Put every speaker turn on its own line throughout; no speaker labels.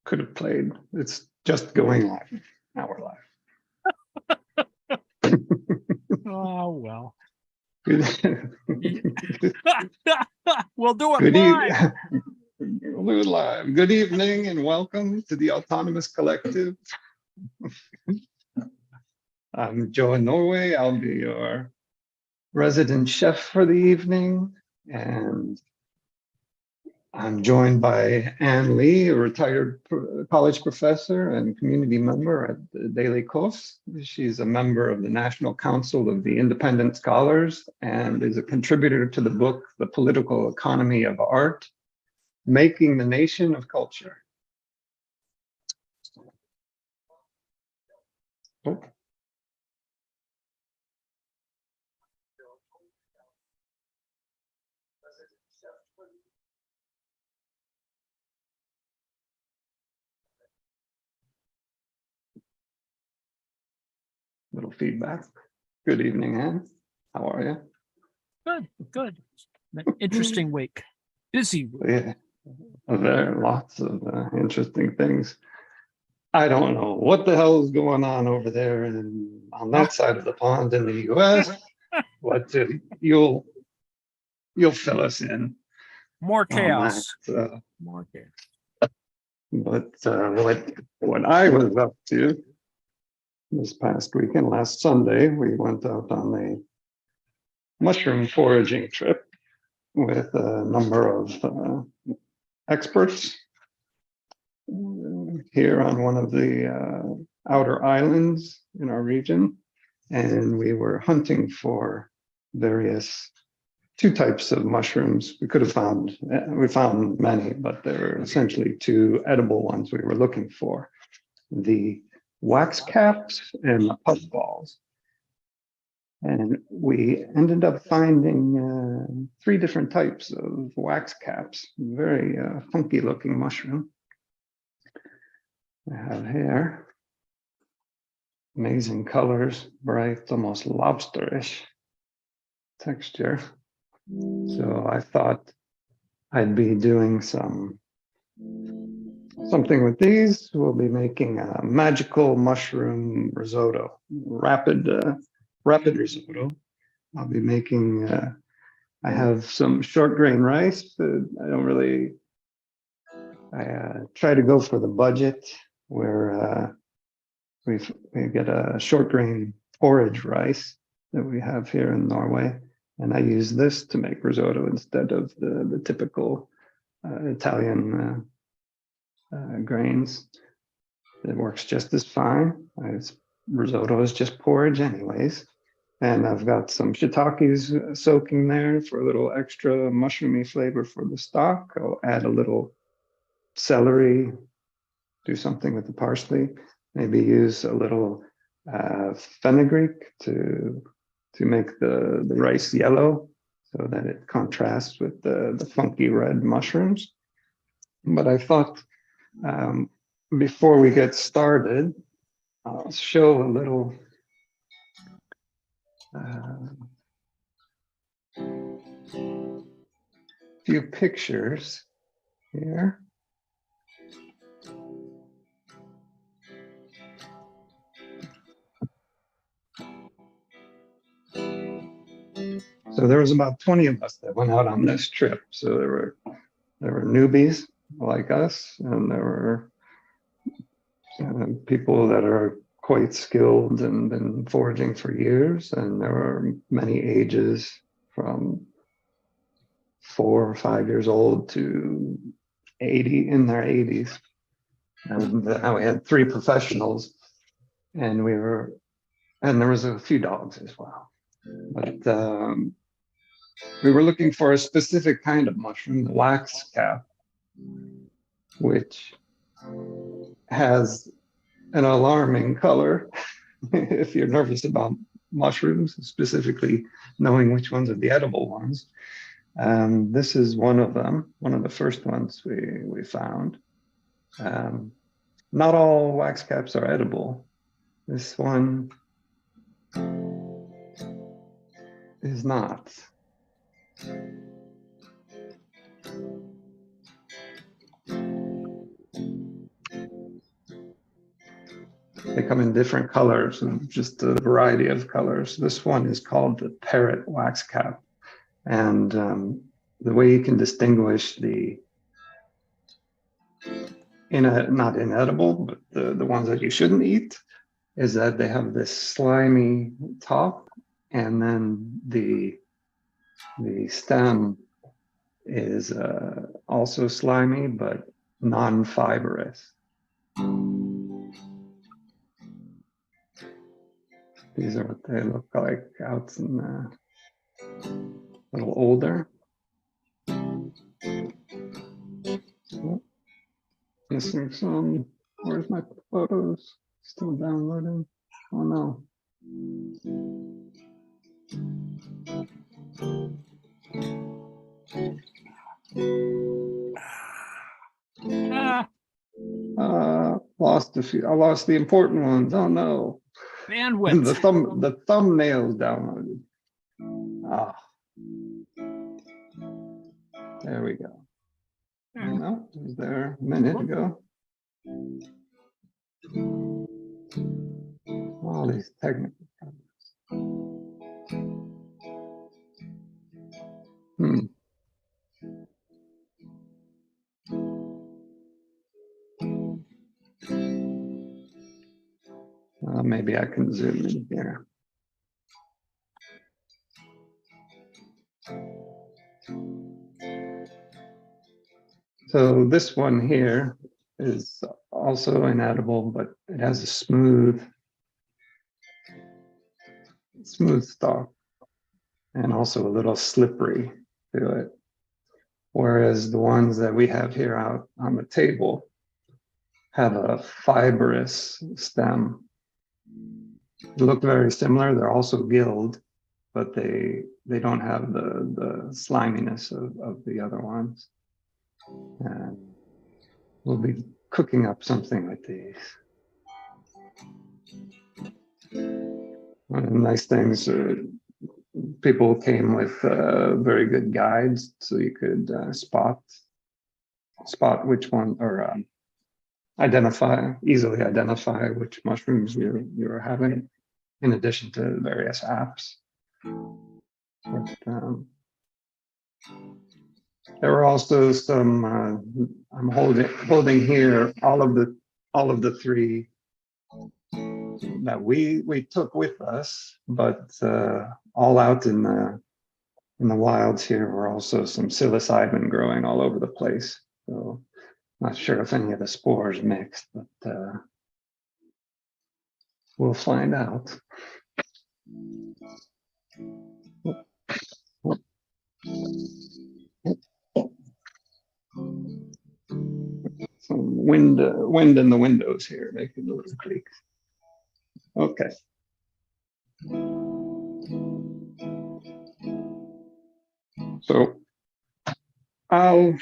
Could have played. It's just going live. Now we're live.
Oh, well.
Good,
We'll do it
good,
live.
we'll do it live. Good evening and welcome to the Autonomous Collective. I'm Joe in Norway. I'll be your resident chef for the evening. And I'm joined by Ann Lee, a retired college professor and community member at the Daily Kos. She's a member of the National Council of the Independent Scholars and is a contributor to the book, The Political Economy of Art, Making the Nation of Culture. Oh. Little feedback. Good evening, Anne. How are you?
Good, good. Interesting week. Busy week.
Yeah, there are lots of interesting things. I don't know what the hell is going on over there and on that side of the pond in the US, but you'll fill us in.
More chaos.
More chaos. But what I was up to this past weekend, last Sunday, we went out on a mushroom foraging trip with a number of experts here on one of the outer islands in our region. And we were hunting for two types of mushrooms. We found many, but there were essentially two edible ones we were looking for: the wax caps and the puffballs. And we ended up finding three different types of wax caps, very funky looking mushroom. I have here amazing colors, bright, almost lobsterish texture. So I thought I'd be doing something with these. We'll be making a magical mushroom risotto, rapid risotto. I'll be making, I have some short grain rice. I try to go for the budget where we get a short grain porridge rice that we have here in Norway. And I use this to make risotto instead of the typical Italian grains. It works just as fine. Risotto is just porridge anyways. And I've got some shiitakes soaking there for a little extra mushroomy flavor for the stock. I'll add a little celery, do something with the parsley, maybe use a little fenugreek to make the rice yellow so that it contrasts with the funky red mushrooms. But I thought before we get started, I'll show a little few pictures here. So there was about 20 of us that went out on this trip. So there were newbies like us, and there were people that are quite skilled and been foraging for years, and there were many ages from 4 or 5 years old to 80 in their 80s. And we had 3 professionals, and there was a few dogs as well. But we were looking for a specific kind of mushroom, the wax cap, which has an alarming color. If you're nervous about mushrooms, specifically knowing which ones are the edible ones. This is one of them, one of the first ones we found. Not all wax caps are edible. This one is not. They come in different colors and just a variety of colors. This one is called the parrot wax cap. And the way you can distinguish the not inedible, but the ones that you shouldn't eat, is that they have this slimy top, and then the stem is also slimy, but non-fibrous. These are what they look like out in a little older. Oh, missing some. Where's my photos? Still downloading. Oh no. Lost a few. I lost the important ones. Oh no.
Bandwidth.
And the thumbnails downloaded. Ah. There we go. No, it was there a minute ago. All these technical problems. Maybe I can zoom in here. So this one here is also inedible, but it has a smooth stalk and also a little slippery to it. Whereas the ones that we have here out on the table have a fibrous stem. They look very similar. They're also gilled, but they don't have the sliminess of the other ones. And we'll be cooking up something like these. One of the nice things, people came with very good guides, so you could spot which one, or easily identify which mushrooms you're having, in addition to various apps. But, there were also some. I'm holding here all of the three that we took with us, but all out in the wilds here were also some psilocybin growing all over the place. So not sure if any of the spores mixed, but we'll find out. Some wind in the windows here, making a little creak. Okay. So I'll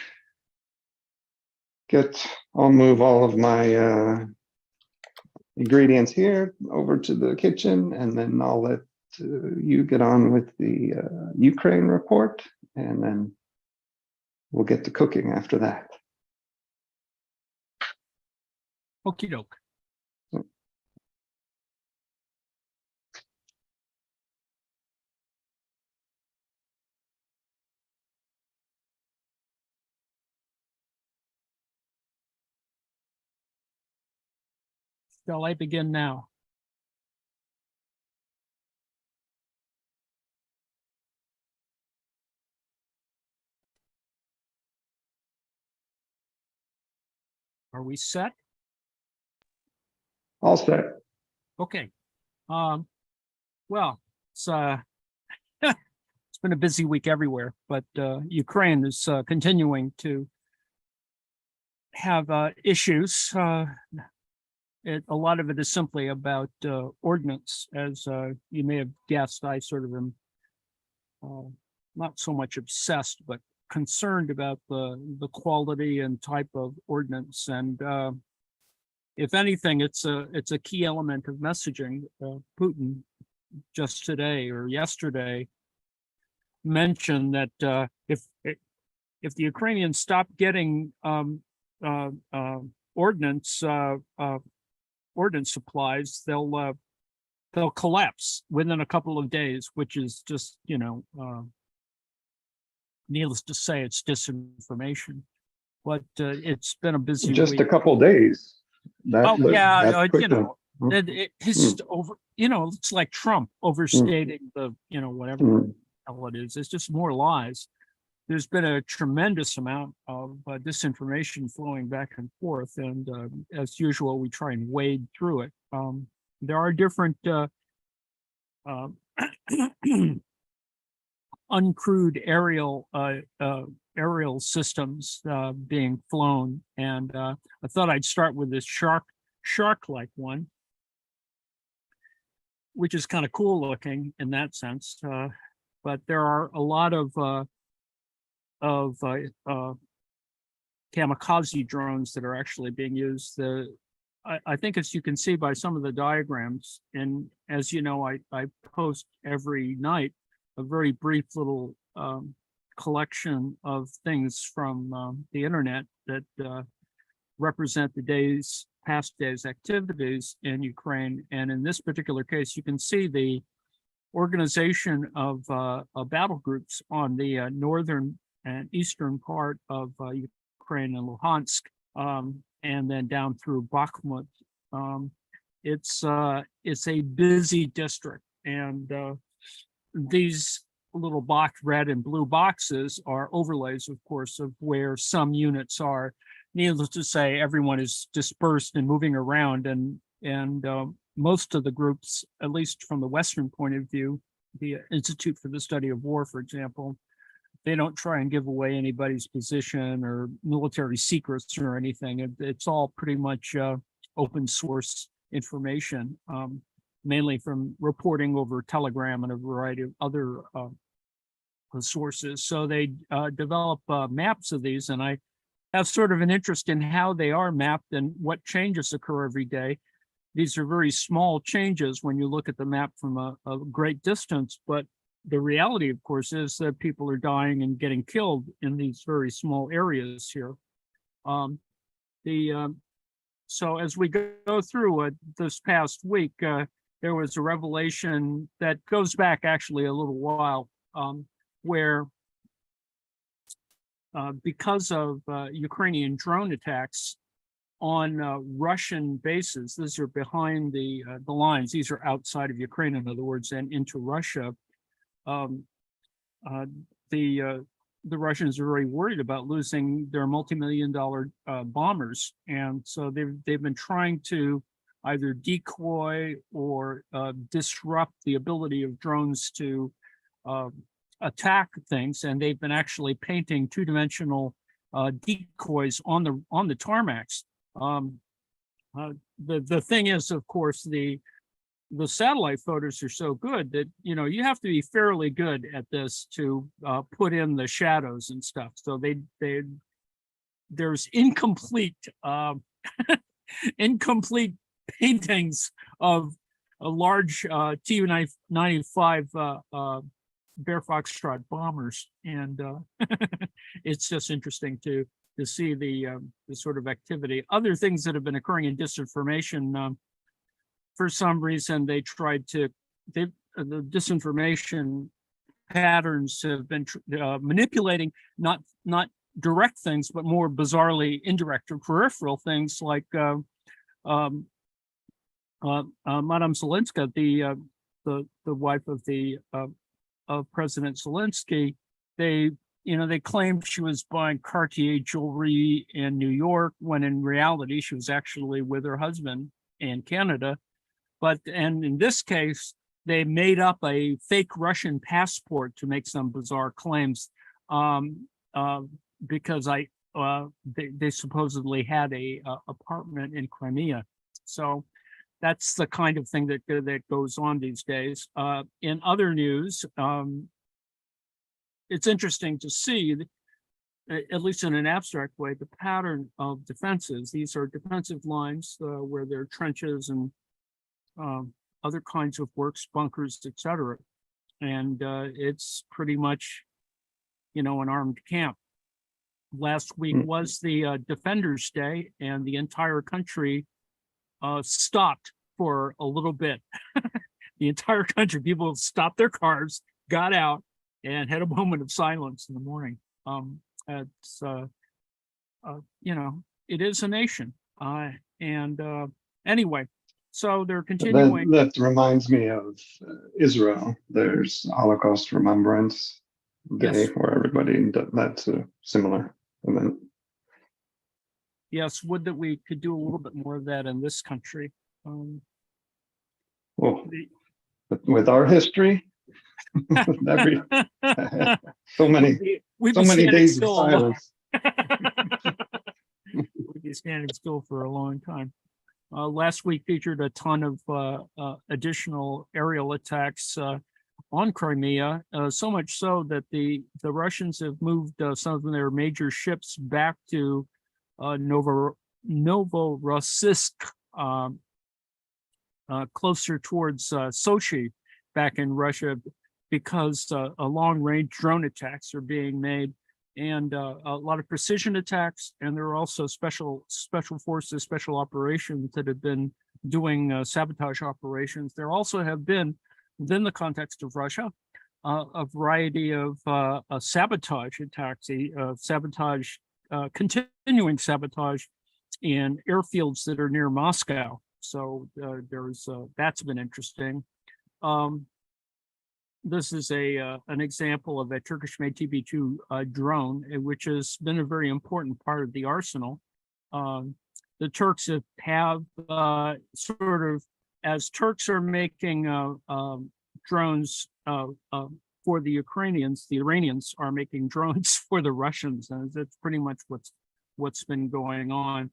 move all of my ingredients here over to the kitchen, and then I'll let you get on with the Ukraine report, and then we'll get to cooking after that.
Okie doke. Shall I begin now? Are we set?
All set.
Okay. Well, it's it's been a busy week everywhere, but Ukraine is continuing to have issues. A lot of it is simply about ordnance, as you may have guessed. I sort of am not so much obsessed, but concerned about the quality and type of ordnance. And if anything, it's a key element of messaging. Putin just today or yesterday mention that if the Ukrainians stop getting ordnance supplies, they'll collapse within a couple of days, which is just, needless to say, it's disinformation. But it's been a busy
Just
week.
a couple days.
Oh yeah,
that quickly.
It's over. It's like Trump overstating the, whatever
Mm.
hell it is. It's just more lies. There's been a tremendous amount of disinformation flowing back and forth, and as usual, we try and wade through it. There are different uncrewed aerial systems being flown, and I thought I'd start with this shark-like one, which is kind of cool looking in that sense. But there are a lot of kamikaze drones that are actually being used. I think, as you can see by some of the diagrams, and as you know, I post every night a very brief little collection of things from the internet that represent the past day's activities in Ukraine. And in this particular case, you can see the organization of battle groups on the northern and eastern part of Ukraine and Luhansk, and then down through Bakhmut. It's a busy district, and these little red and blue boxes are overlays, of course, of where some units are. Needless to say, everyone is dispersed and moving around, and most of the groups, at least from the Western point of view, the Institute for the Study of War, for example, they don't try and give away anybody's position or military secrets or anything. It's all pretty much open source information, mainly from reporting over Telegram and a variety of other sources. So they develop maps of these, and I have sort of an interest in how they are mapped and what changes occur every day. These are very small changes when you look at the map from a great distance, but the reality, of course, is that people are dying and getting killed in these very small areas here. So as we go through this past week, there was a revelation that goes back actually a little while, where because of Ukrainian drone attacks on Russian bases, these are behind the lines, these are outside of Ukraine, in other words, and into Russia. The Russians are very worried about losing their multi-million-dollar bombers, and so they've been trying to either decoy or disrupt the ability of drones to attack things, and they've been actually painting two-dimensional decoys on the tarmacs. The thing is, of course, the satellite photos are so good that you have to be fairly good at this to put in the shadows and stuff. So there's incomplete incomplete paintings of a large Tu-95 Bear Foxtrot bombers, and it's just interesting to see the sort of activity. Other things that have been occurring in disinformation. For some reason, the disinformation patterns have been manipulating not direct things, but more bizarrely indirect or peripheral things, like Madame Zelensky, the wife of President Zelensky. They claimed she was buying Cartier jewelry in New York, when in reality she was actually with her husband in Canada. And in this case, they made up a fake Russian passport to make some bizarre claims, because they supposedly had a apartment in Crimea. So that's the kind of thing that goes on these days. In other news, it's interesting to see, at least in an abstract way, the pattern of defenses. These are defensive lines where there are trenches and other kinds of works, bunkers, etc. and it's pretty much, an armed camp. Last week
Mm.
was the Defenders Day, and the entire country stopped for a little bit. The entire country, people stopped their cars, got out, and had a moment of silence in the morning. It's it is a nation. And anyway, so they're continuing.
That reminds me of Israel. There's Holocaust Remembrance Day
Yes.
where everybody, that's a similar event.
Yes, would that we could do a little bit more of that in this country.
Well, with our history, every so many
We'd
so
be
many
standing
days of
still a long-
silence.
We'd be standing still for a long time. Last week featured a ton of additional aerial attacks on Crimea, so much so that the Russians have moved some of their major ships back to Novorossiysk, closer towards Sochi, back in Russia, because long-range drone attacks are being made, and a lot of precision attacks. And there are also special forces, special operations that have been doing sabotage operations. There also have been, within the context of Russia, a variety of sabotage attacks, continuing sabotage in airfields that are near Moscow. So there's that's been interesting. This is an example of a Turkish-made TB2 drone, which has been a very important part of the arsenal. The Turks have sort of, as Turks are making drones for the Ukrainians, the Iranians are making drones for the Russians, and that's pretty much what's been going on.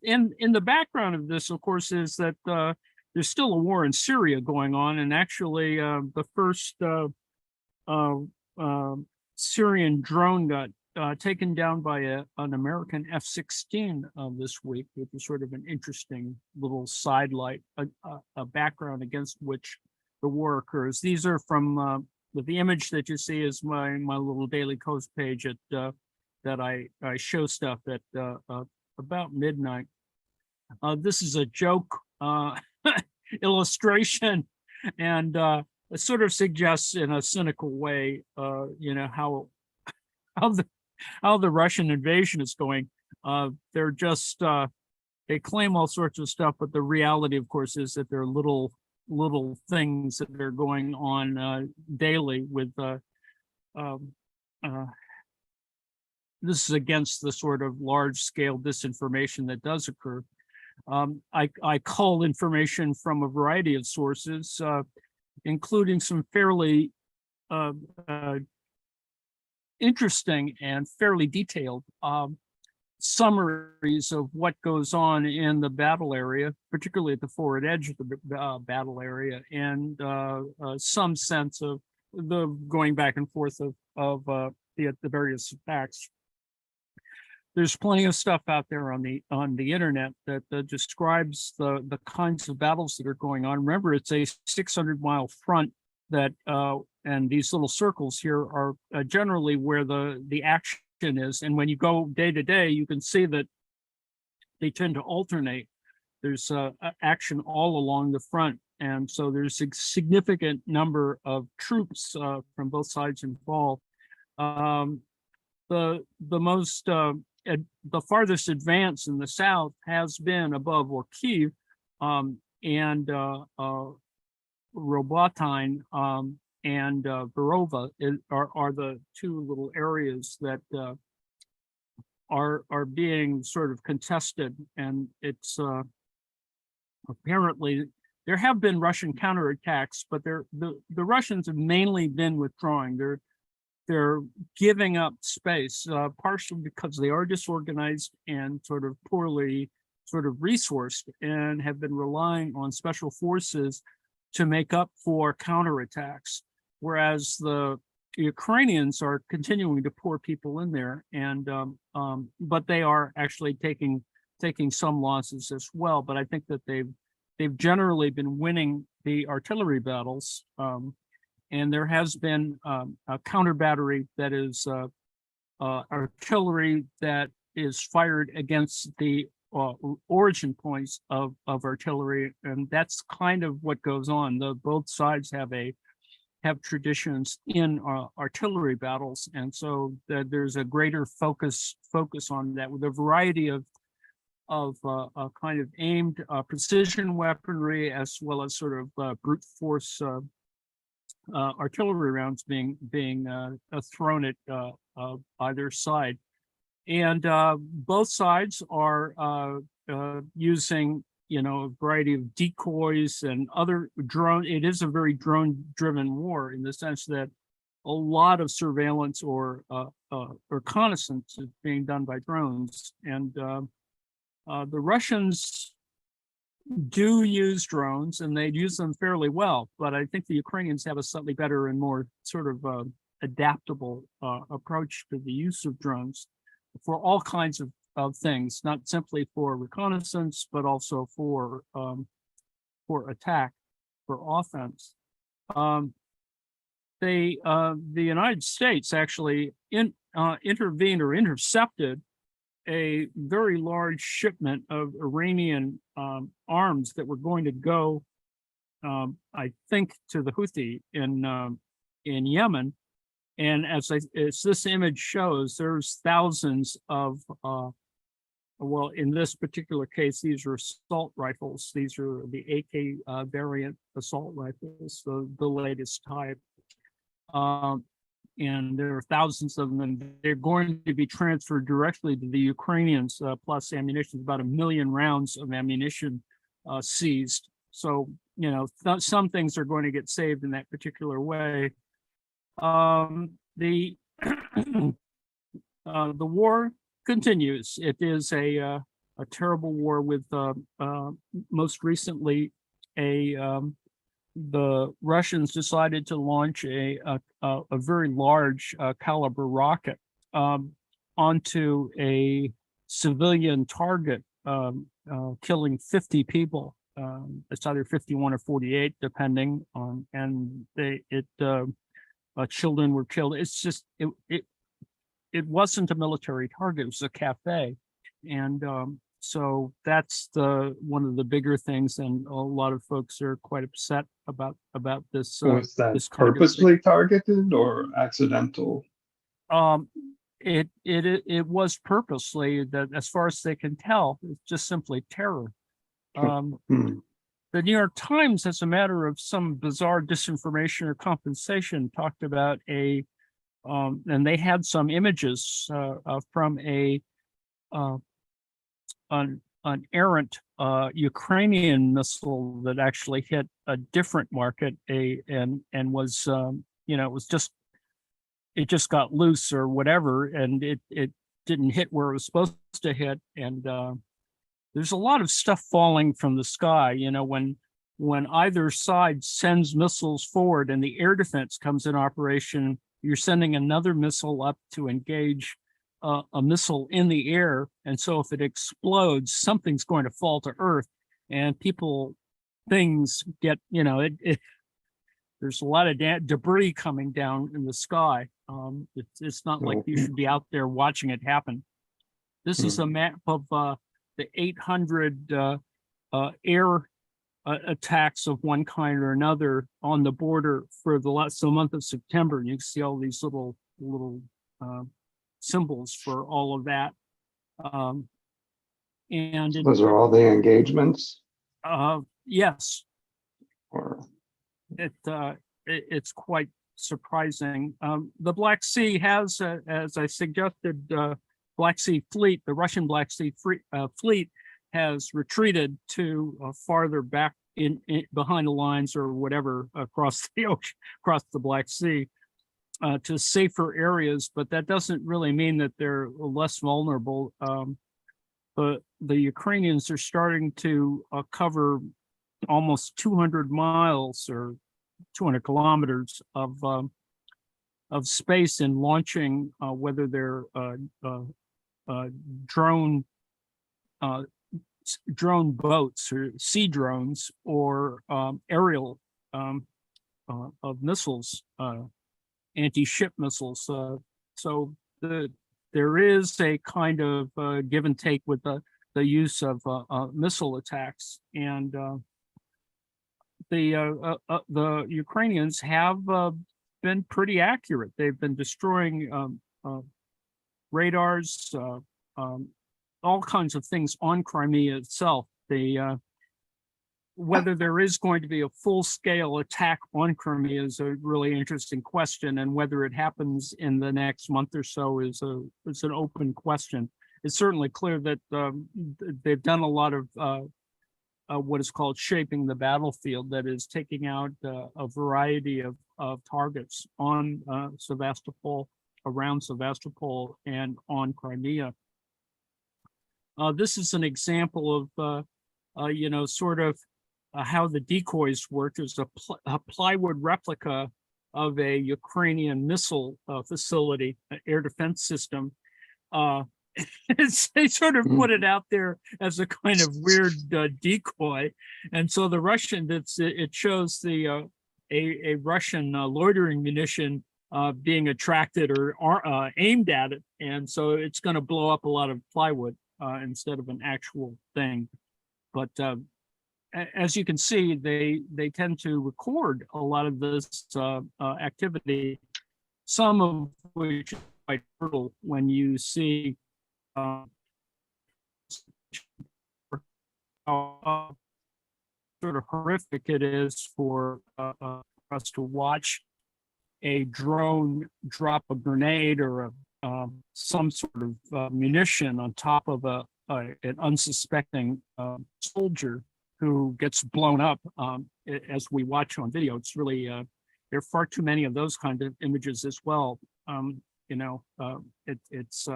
In the background of this, of course, is that there's still a war in Syria going on, and actually the first Syrian drone got taken down by an American F-16 this week, which is sort of an interesting little sidelight, a background against which the war occurs. These are from the image that you see is my little Daily Kos page at that I show stuff at about midnight. This is a joke illustration, and it sort of suggests in a cynical way, how the Russian invasion is going. They're just they claim all sorts of stuff, but the reality, of course, is that there are little things that are going on daily with this is against the sort of large scale disinformation that does occur. I cull information from a variety of sources, including some fairly interesting and fairly detailed summaries of what goes on in the battle area, particularly at the forward edge of the battle area, and some sense of the going back and forth of the various attacks. There's plenty of stuff out there on the internet that describes the kinds of battles that are going on. Remember, it's a 600-mile front that, and these little circles here are generally where the action is. And when you go day to day, you can see that they tend to alternate. There's action all along the front, and so there's a significant number of troops from both sides involved. The farthest advance in the south has been above Orkiv and Robotyne and Verova are the two little areas that are being sort of contested, and it's apparently there have been Russian counterattacks, but the Russians have mainly been withdrawing. They're giving up space, partially because they are disorganized and sort of poorly sort of resourced, and have been relying on special forces to make up for counterattacks, whereas the Ukrainians are continuing to pour people in there, and but they are actually taking some losses as well. But I think that they've generally been winning the artillery battles. and there has been a counter battery that is artillery that is fired against the origin points of artillery, and that's kind of what goes on. Both sides have traditions in artillery battles, and so there's a greater focus on that with a variety of kind of aimed precision weaponry, as well as sort of brute force artillery rounds being thrown at either side. And both sides are using, a variety of decoys and other drone. It is a very drone-driven war in the sense that a lot of surveillance or reconnaissance is being done by drones. And the Russians do use drones, and they use them fairly well. But I think the Ukrainians have a slightly better and more sort of adaptable approach to the use of drones for all kinds of things, not simply for reconnaissance, but also for attack, for offense. The United States actually intervened or intercepted a very large shipment of Iranian arms that were going to go, I think, to the Houthi in Yemen. And as this image shows, there's thousands of, well, in this particular case, these are assault rifles. These are the AK variant assault rifles, the latest type. And there are thousands of them, and they're going to be transferred directly to the Ukrainians, plus ammunition, about 1 million rounds of ammunition seized. So, some things are going to get saved in that particular way. The war continues. It is a terrible war with most recently the Russians decided to launch a very large caliber rocket onto a civilian target, killing 50 people. It's either 51 or 48, depending on, and children were killed. It's just it wasn't a military target; it was a cafe, and so that's one of the bigger things, and a lot of folks are quite upset about this.
Was that
this kind of
purposely targeted or accidental?
It was purposely, that as far as they can tell, it's just simply terror. The New York Times, as a matter of some bizarre disinformation or compensation, talked about and they had some images from an errant Ukrainian missile that actually hit a different market, and was it just got loose or whatever, and it didn't hit where it was supposed to hit, and there's a lot of stuff falling from the sky. When either side sends missiles forward and the air defense comes in operation, you're sending another missile up to engage a missile in the air. And so if it explodes, something's going to fall to earth, and things get, there's a lot of debris coming down in the sky. It's not like you should be out there watching it happen. This is a map of the 800 air attacks of one kind or another on the border for the month of September. You can see all these little symbols for all of that. And
those are all the engagements?
Yes.
Or
it's quite surprising. The Black Sea has, as I suggested, Black Sea Fleet, the Russian Black Sea Fleet has retreated to farther back in behind the lines or whatever across the ocean, across the Black Sea, to safer areas. But that doesn't really mean that they're less vulnerable. The Ukrainians are starting to cover almost 200 miles or 200 kilometers of space in launching, whether they're drone boats or sea drones or aerial of missiles, anti-ship missiles. So there is a kind of give and take with the use of missile attacks, and the Ukrainians have been pretty accurate. They've been destroying radars, all kinds of things on Crimea itself. Whether there is going to be a full-scale attack on Crimea is a really interesting question, and whether it happens in the next month or so is an open question. It's certainly clear that they've done a lot of what is called shaping the battlefield, that is taking out a variety of targets on Sevastopol, around Sevastopol, and on Crimea. This is an example of, sort of how the decoys work. There's a plywood replica of a Ukrainian missile facility, an air defense system. They sort of put it out there as a kind of weird decoy, and so the Russian, it shows a Russian loitering munition being attracted or aimed at it, and so it's going to blow up a lot of plywood instead of an actual thing. But as you can see, they tend to record a lot of this activity, some of which is quite brutal when you see how sort of horrific it is for us to watch a drone drop a grenade or some sort of munition on top of an unsuspecting soldier who gets blown up. As we watch on video, it's really there are far too many of those kind of images as well. It's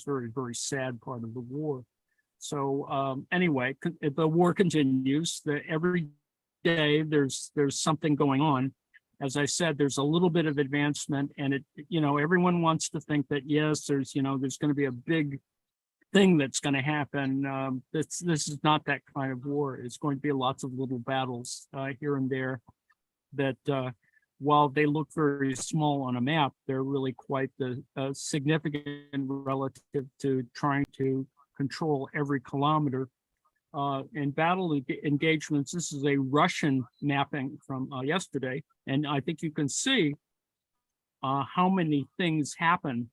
very, very sad part of the war. So anyway, the war continues. Every day there's something going on. As I said, there's a little bit of advancement, and everyone wants to think that yes, there's going to be a big thing that's going to happen. This is not that kind of war. It's going to be lots of little battles here and there that while they look very small on a map, they're really quite significant relative to trying to control every kilometer. In battle engagements, this is a Russian mapping from yesterday, and I think you can see how many things happen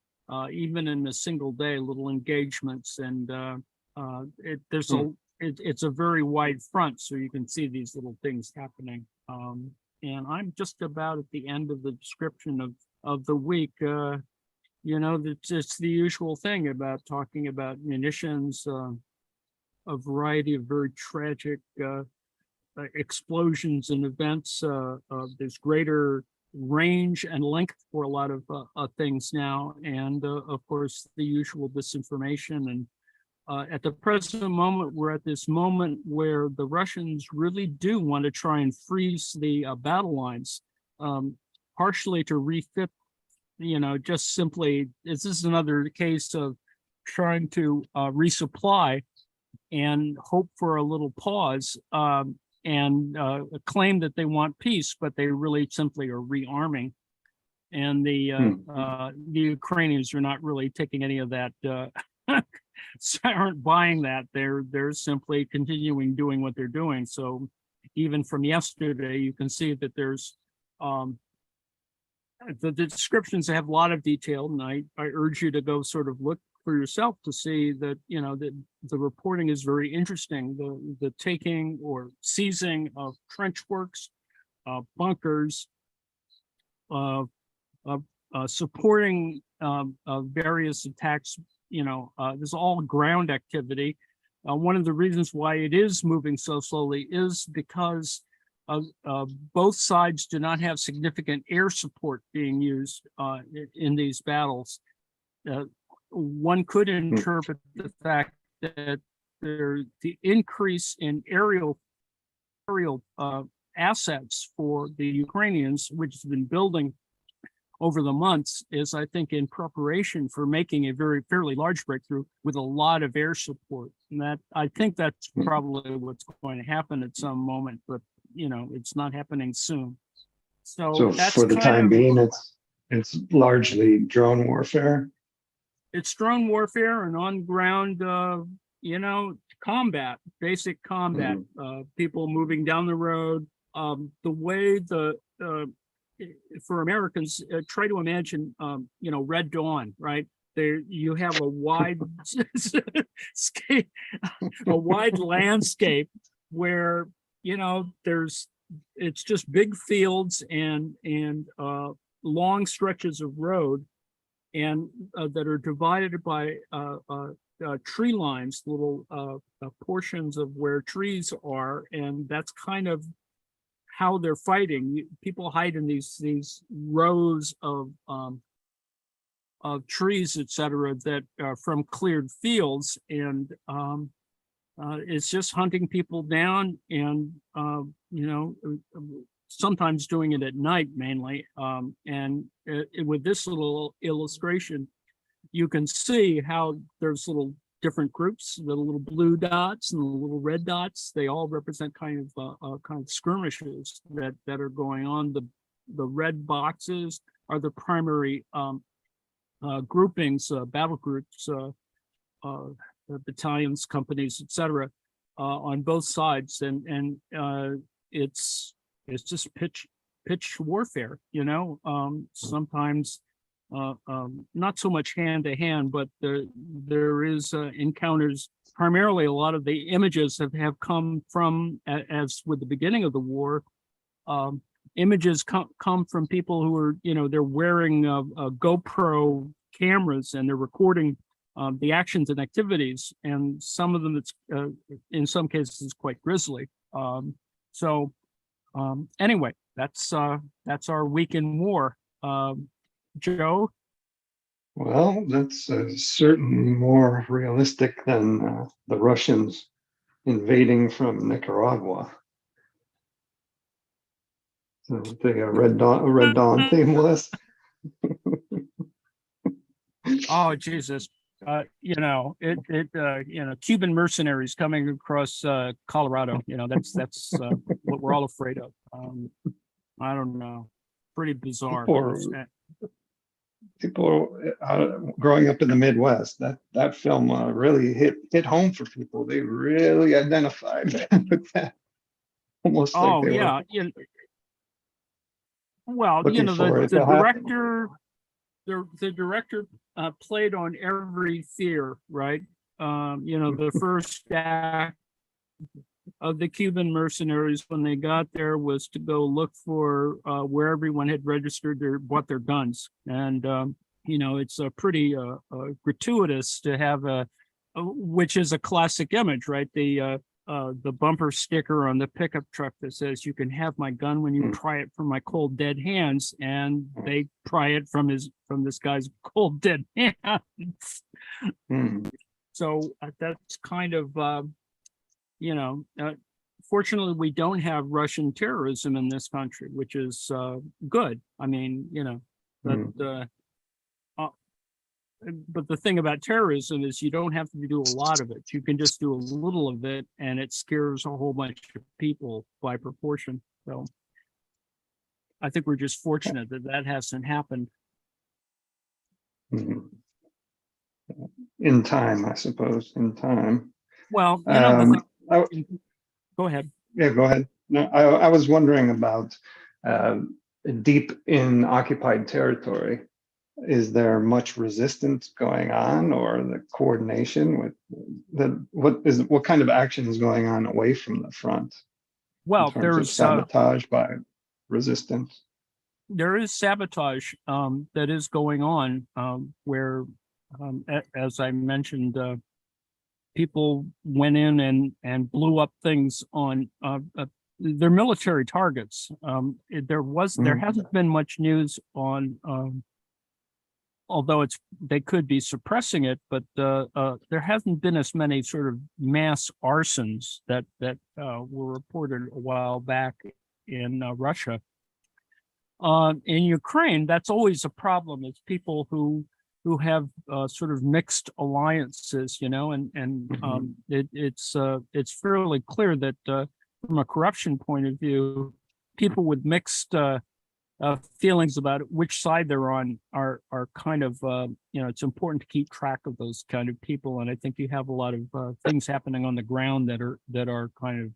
even in a single day, little engagements, and it's a very wide front, so you can see these little things happening. And I'm just about at the end of the description of the week. It's the usual thing about talking about munitions, a variety of very tragic explosions and events. There's greater range and length for a lot of things now, and of course the usual disinformation. And at the present moment, we're at this moment where the Russians really do want to try and freeze the battle lines, partially to refit, just simply, this is another case of trying to resupply and hope for a little pause, and claim that they want peace, but they really simply are rearming. And the Ukrainians are not really taking any of that, aren't buying that. They're simply continuing doing what they're doing. So even from yesterday, you can see that there's the descriptions have a lot of detail, and I urge you to go sort of look for yourself to see that, that the reporting is very interesting. The taking or seizing of trench works, bunkers, supporting various attacks. There's all ground activity. One of the reasons why it is moving so slowly is because both sides do not have significant air support being used in these battles. One could interpret the fact that the increase in aerial assets for the Ukrainians, which has been building over the months, is, I think, in preparation for making a fairly large breakthrough with a lot of air support. And I think that's probably what's going to happen at some moment, but it's not happening soon. So
So
that's
for the
kind
time
of,
being, it's largely drone warfare.
it's drone warfare and on ground, combat, basic combat, people moving down the road. The way for Americans, try to imagine, Red Dawn, right? There you have a wide a wide landscape where, it's just big fields and long stretches of road and that are divided by tree lines, little portions of where trees are, and that's kind of how they're fighting. People hide in these rows of trees, etc., that from cleared fields, and it's just hunting people down, and sometimes doing it at night mainly. With this little illustration, you can see how there's little different groups, the little blue dots and the little red dots. They all represent kind of skirmishes that are going on. The red boxes are the primary groupings, battle groups, battalions, companies, etc., on both sides, and it's just pitch warfare. Sometimes not so much hand to hand, but there is encounters. Primarily, a lot of the images have come from, as with the beginning of the war, images come from people who are, they're wearing GoPro cameras and they're recording the actions and activities, and some of them, it's in some cases quite grisly. Anyway, that's our week in war. Joe?
Well, that's certainly more realistic than the Russians invading from Nicaragua. So take a Red Dawn theme list.
Oh, Jesus. Cuban mercenaries coming across Colorado, that's what we're all afraid of. I don't know. Pretty bizarre.
People growing up in the Midwest, that film really hit home for people. They really identified with that. Almost like they were
well,
looking for it
the
to
director, the director played on every fear, right? The first act of the Cuban mercenaries when they got there was to go look for where everyone had registered bought their guns, and it's a pretty gratuitous to have which is a classic image, right? The bumper sticker on the pickup truck that says, "You can have my gun when you pry it from my cold dead hands," and they pry it from this guy's cold dead hands. So that's kind of fortunately, we don't have Russian terrorism in this country, which is good. I mean, but the thing about terrorism is you don't have to do a lot of it. You can just do a little of it, and it scares a whole bunch of people by proportion. So I think we're just fortunate that hasn't happened.
In time, I suppose. In time.
Well, go ahead.
Yeah, go ahead. No, I was wondering about deep in occupied territory. Is there much resistance going on, or the coordination with what kind of action is going on away from the front?
Well,
in terms of sabotage by resistance.
There is sabotage that is going on where, as I mentioned, people went in and blew up things on their military targets. There hasn't been much news on, although they could be suppressing it, but there hasn't been as many sort of mass arsons that were reported a while back in Russia. In Ukraine, that's always a problem. It's people who have sort of mixed alliances, it's fairly clear that from a corruption point of view, people with mixed feelings about which side they're on are kind of it's important to keep track of those kind of people, and I think you have a lot of things happening on the ground that are kind of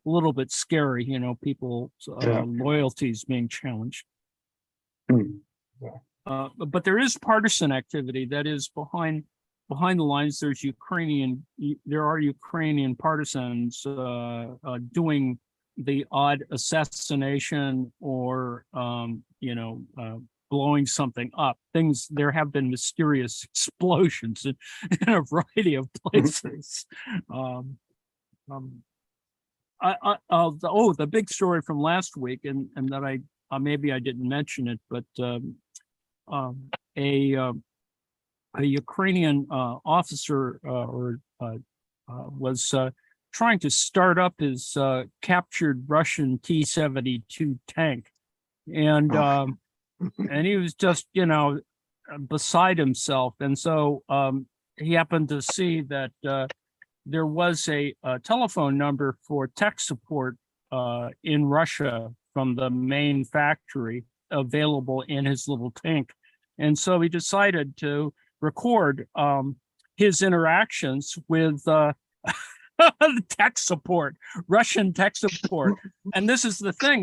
a little bit scary. People's loyalties being challenged. But there is partisan activity that is behind the lines. There are Ukrainian partisans doing the odd assassination or blowing something up. There have been mysterious explosions in a variety of places. The big story from last week, and that I maybe I didn't mention it, but a Ukrainian officer was trying to start up his captured Russian T-72 tank, and he was just beside himself. And so he happened to see that there was a telephone number for tech support in Russia from the main factory available in his little tank. And so he decided to record his interactions with tech support, Russian tech support. And this is the thing,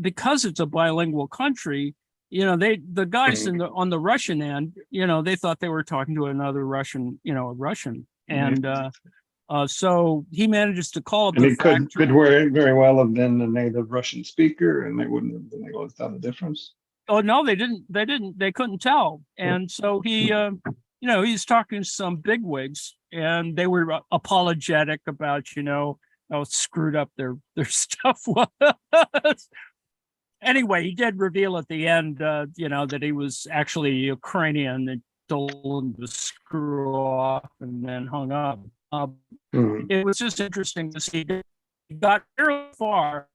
because it's a bilingual country, the guys on the Russian end, they thought they were talking to another Russian, a Russian. And so he manages to call up.
And he could very well have been a native Russian speaker, and they wouldn't have been able to tell the difference.
Oh no, they couldn't tell. And so he he's talking to some bigwigs, and they were apologetic about how screwed up their stuff was. Anyway, he did reveal at the end that he was actually Ukrainian, and told him to screw off and then hung up. It was just interesting to see. He got very far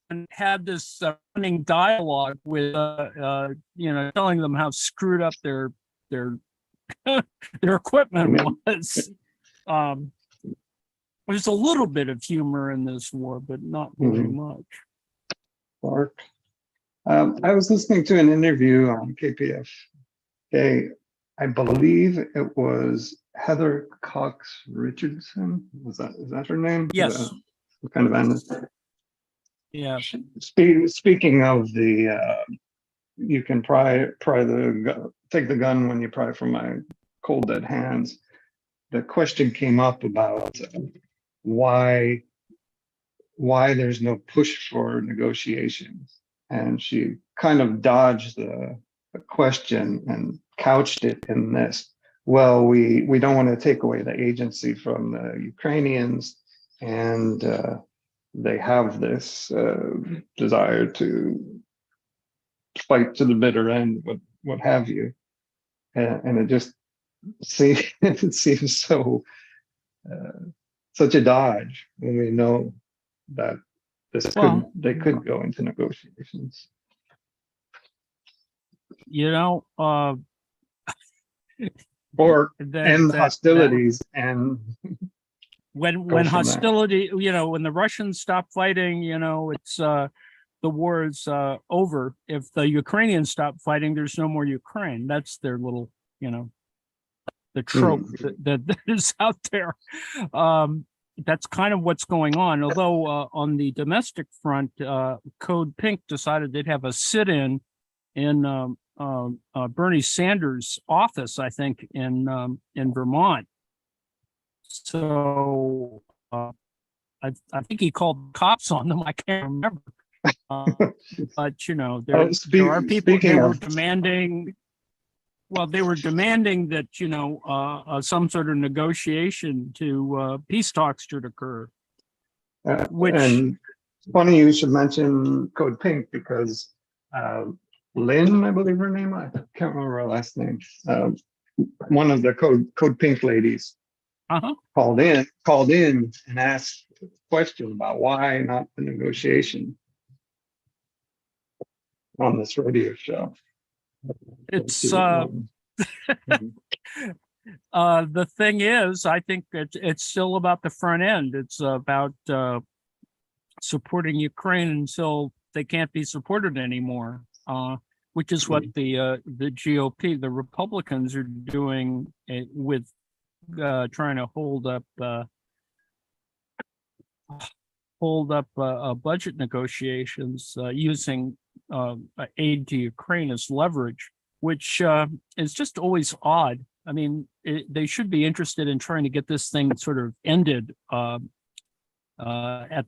and had this running dialogue with telling them how screwed up their equipment was. There's a little bit of humor in this war, but not very much.
Mark, I was listening to an interview on KPF. I believe it was Heather Cox Richardson. Is that her name?
Yes.
What kind of animal?
Yeah.
Speaking of the, you can take the gun when you pry from my cold dead hands. The question came up about why there's no push for negotiations, and she kind of dodged the question and couched it in this: well, we don't want to take away the agency from the Ukrainians, and they have this desire to fight to the bitter end, what have you. And it just seems so such a dodge when we know that they could go into negotiations. Or end hostilities and
when hostility, when the Russians stop fighting, it's the war's over. If the Ukrainians stop fighting, there's no more Ukraine. That's their little, the trope that is out there. That's kind of what's going on. Although on the domestic front, Code Pink decided they'd have a sit-in in Bernie Sanders' office, I think, in Vermont. So I think he called cops on them. I can't remember. But there are people who were demanding. Well, they were demanding that some sort of negotiation to peace talks should occur.
And funny you should mention Code Pink, because Lynn, I believe her name, I can't remember her last name. One of the Code Pink ladies called in and asked a question about why not the negotiation on this radio show.
It's the thing is, I think it's still about the front end. It's about supporting Ukraine until they can't be supported anymore, which is what the GOP, the Republicans, are doing with trying to hold up budget negotiations using aid to Ukraine as leverage, which is just always odd. I mean, they should be interested in trying to get this thing sort of ended at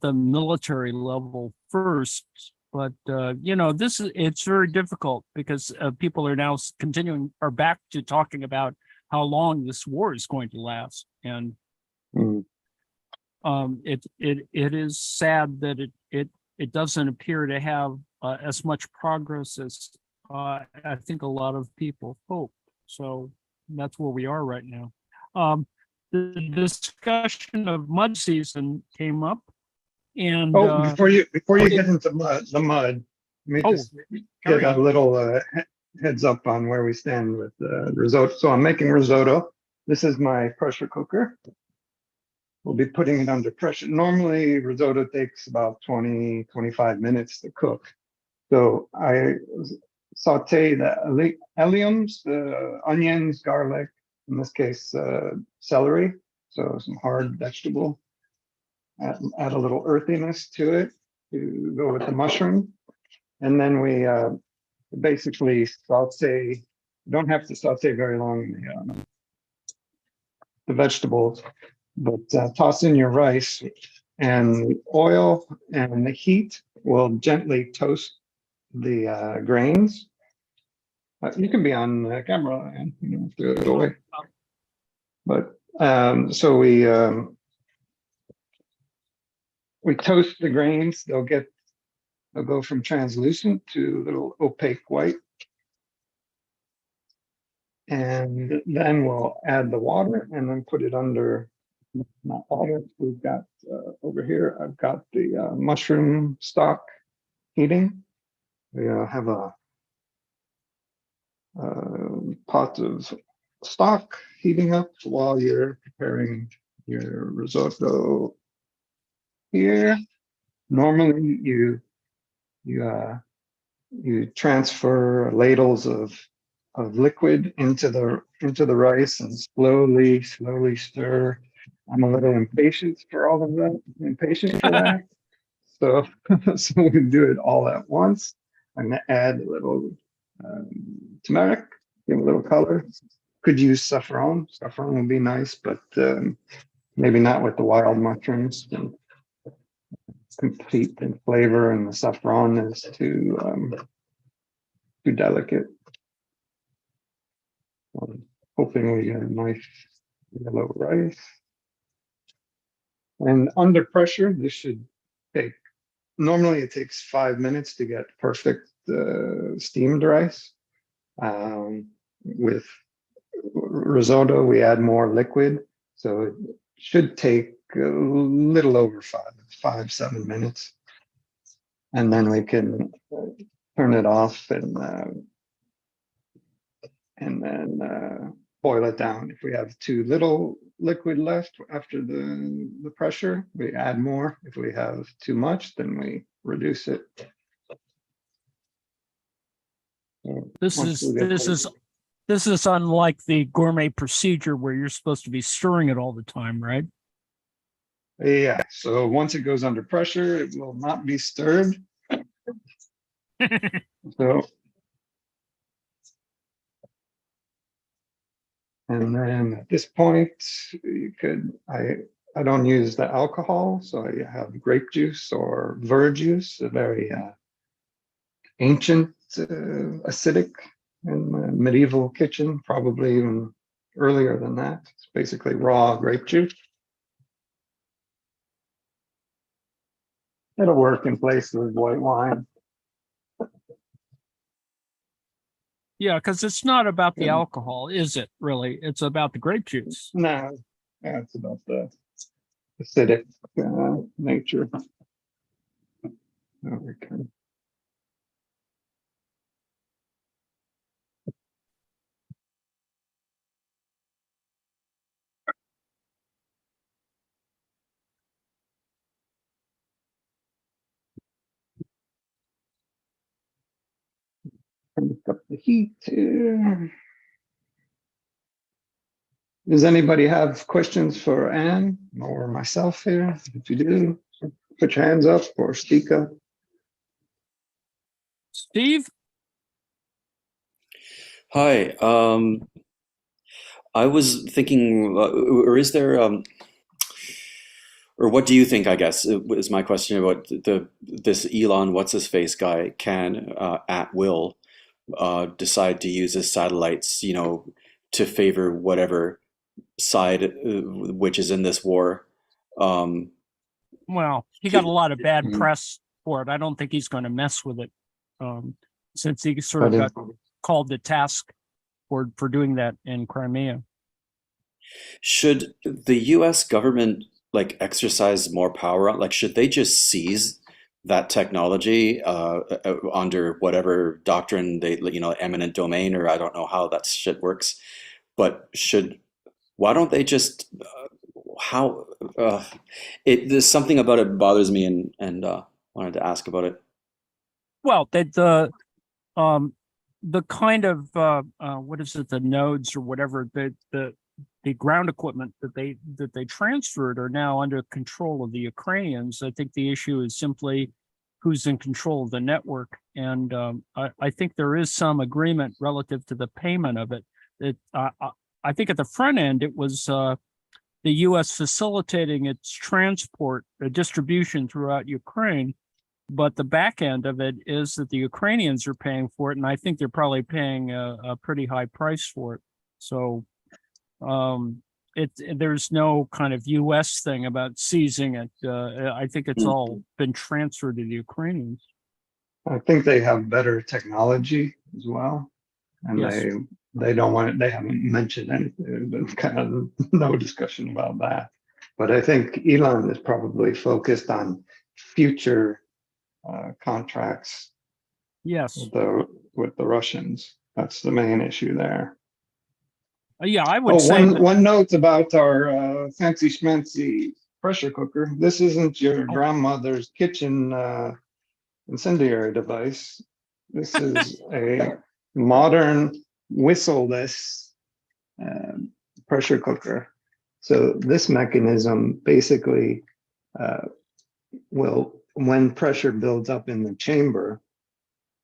the military level first. But it's very difficult because people are now are back to talking about how long this war is going to last, and it is sad that it doesn't appear to have as much progress as I think a lot of people hope. So that's where we are right now. The discussion of mud season came up, and
before you get into the mud, let me just get a little heads up on where we stand with risotto. So I'm making risotto. This is my pressure cooker. We'll be putting it under pressure. Normally, risotto takes about 20-25 minutes to cook. So I saute the alliums, the onions, garlic, in this case, celery. So some hard vegetable. Add a little earthiness to it to go with the mushroom. And then we basically saute. You don't have to saute very long the vegetables, but toss in your rice, and oil and the heat will gently toast the grains. You can be on camera and throw it away. But so we toast the grains. They'll go from translucent to a little opaque white. And then we'll add the water and then put it under, not water, we've got over here, I've got the mushroom stock heating. We have a pot of stock heating up while you're preparing your risotto here. Normally you transfer ladles of liquid into the rice and slowly stir. I'm a little impatient for all of that. Impatient for that. So we do it all at once. I'm gonna add a little turmeric, give a little color. Could use saffron. Saffron would be nice, but maybe not with the wild mushrooms. Complete in flavor, and the saffron is too delicate. I'm hoping we get a nice yellow rice. And under pressure, this should take, normally it takes 5 minutes to get perfect steamed rice. With risotto, we add more liquid, so it should take a little over 7 minutes. And then we can turn it off and then boil it down. If we have too little liquid left after the pressure, we add more. If we have too much, then we reduce it.
This is unlike the gourmet procedure where you're supposed to be stirring it all the time, right?
Yeah. So once it goes under pressure, it will not be stirred. So. And then at this point, you could, I don't use the alcohol, so I have grape juice or verjuice, a very ancient acidic in the medieval kitchen, probably even earlier than that. It's basically raw grape juice. It'll work in place with white wine.
Yeah, because it's not about the alcohol, is it really? It's about the grape juice.
No, yeah, it's about the acidic nature. Okay. Turn up the heat here. Does anybody have questions for Anne or myself here? If you do, put your hands up or speak up.
Steve?
Hi. I was thinking, or is there, or what do you think, I guess, is my question about this Elon what's-his-face guy can, at will, decide to use his satellites, to favor whatever side which is in this war.
Well, he got a lot of bad
Mhm.
press for it. I don't think he's going to mess with it, since he sort
But
of
if-
got called to task for doing that in Crimea.
Should the US government like exercise more power on, like, should they just seize that technology under whatever doctrine they, eminent domain, or I don't know how that shit works, but why don't they just, how, there's something about it bothers me, and wanted to ask about it.
Well, the kind of what is it, the nodes or whatever, the ground equipment that they transferred are now under control of the Ukrainians. I think the issue is simply who's in control of the network, and I think there is some agreement relative to the payment of it. I think at the front end it was the U.S. facilitating its transport, distribution throughout Ukraine. But the back end of it is that the Ukrainians are paying for it, and I think they're probably paying a pretty high price for it. So there's no kind of U.S. thing about seizing it. I think it's all been transferred to the Ukrainians.
I think they have better technology as well, and
Yes.
they don't want it. They haven't mentioned anything. There's been kind of no discussion about that. But I think Elon is probably focused on future contracts
Yes.
with the Russians. That's the main issue there.
Yeah, I would say
one note about our fancy schmancy pressure cooker. This isn't your grandmother's kitchen incendiary device. This is a modern whistleless pressure cooker. So this mechanism basically will, when pressure builds up in the chamber,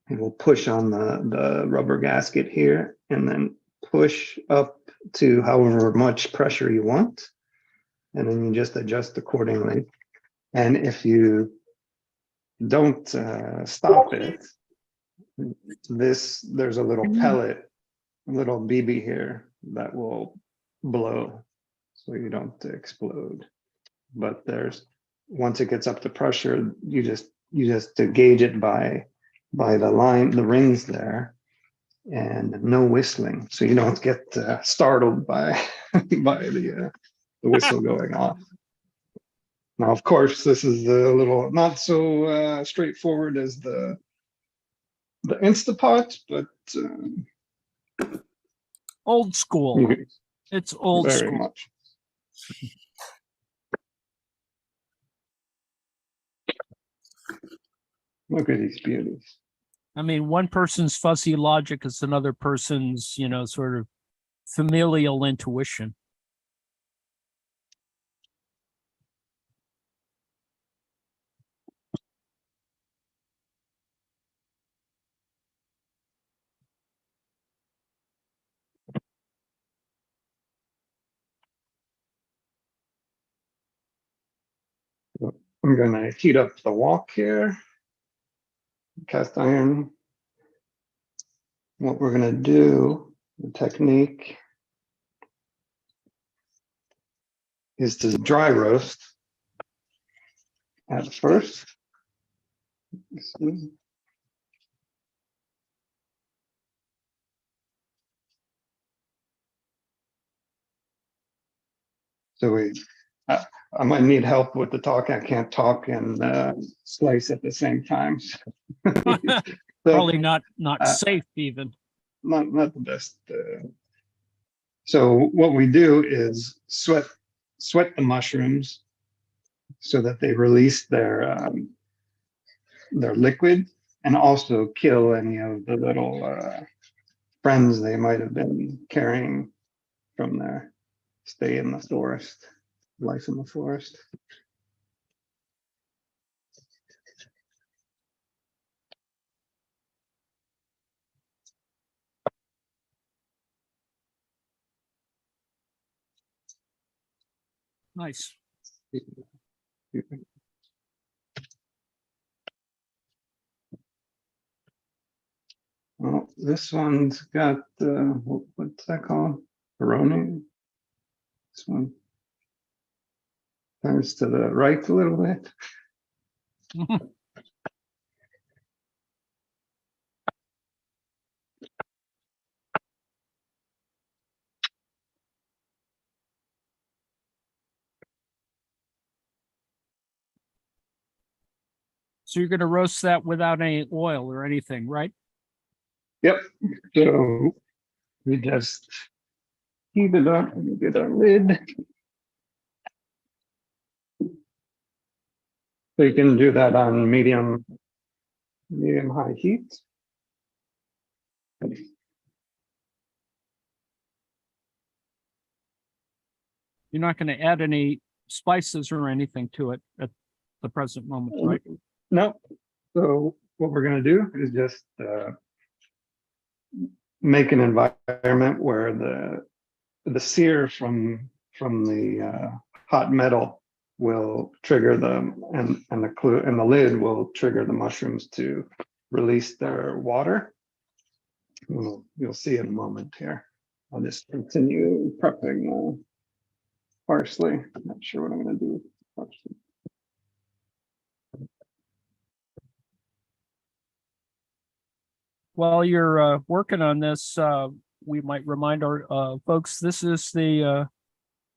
it will push on the rubber gasket here and then push up to however much pressure you want. And then you just adjust accordingly. And if you don't stop it, there's a little pellet, a little BB here that will blow so you don't explode. But once it gets up to pressure, you just to gauge it by the line, the rings there, and no whistling, so you don't get startled by the whistle going off. Now, of course, this is a little not so straightforward as the Instapot, but
old school. It's old
very
school.
much. Look at these beauties.
I mean, one person's fuzzy logic is another person's, sort of familial intuition.
I'm going to heat up the wok here, cast iron. What we're going to do, the technique, is to dry roast at first. So I might need help with the talk. I can't talk and slice at the same time.
Probably not safe even.
Not the best. So what we do is sweat the mushrooms so that they release their liquid, and also kill any of the little friends they might have been carrying from their stay in the forest, life in the forest.
Nice.
Well, this one's got what's that called? Peroni. This one turns to the right a little bit.
So you're going to roast that without any oil or anything, right?
Yep. So we just heat it up and get our lid. So you can do that on medium high heat.
You're not going to add any spices or anything to it at the present moment, right?
No. So what we're going to do is just make an environment where the sear from the hot metal will trigger them, and the lid will trigger the mushrooms to release their water. You'll see in a moment here. I'll just continue prepping parsley. Not sure what I'm going to do with parsley.
While you're working on this, we might remind our folks this is the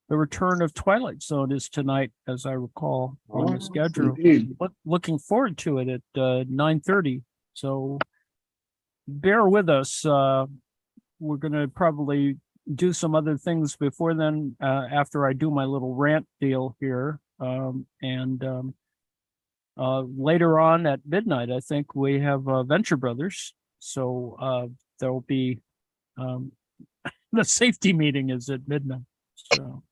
return of Twilight Zone is tonight, as I recall, on the schedule.
Indeed.
Looking forward to it at 9:30. So bear with us. We're going to probably do some other things before then, after I do my little rant deal here. Later on at midnight, I think we have Venture Brothers. So there'll be the safety meeting is at midnight. So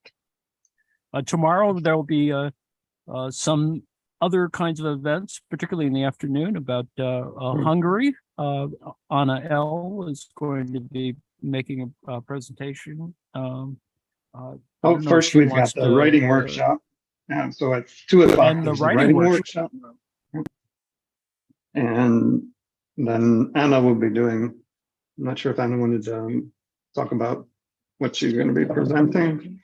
tomorrow there'll be some other kinds of events, particularly in the afternoon, about Hungary. Anna L is going to be making a presentation.
First we've got the writing workshop. So at 2:00
and the
there's a
writing
writing
workshop.
workshop. And then Anna will be doing, I'm not sure if Anna wanted to talk about what she's going to be presenting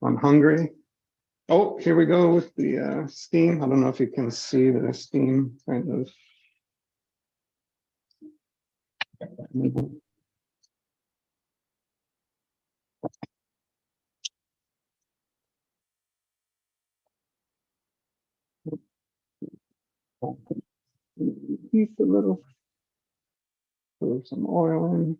on Hungary. Oh, here we go with the steam. I don't know if you can see the steam kind of. Heat a little. Throw some oil in.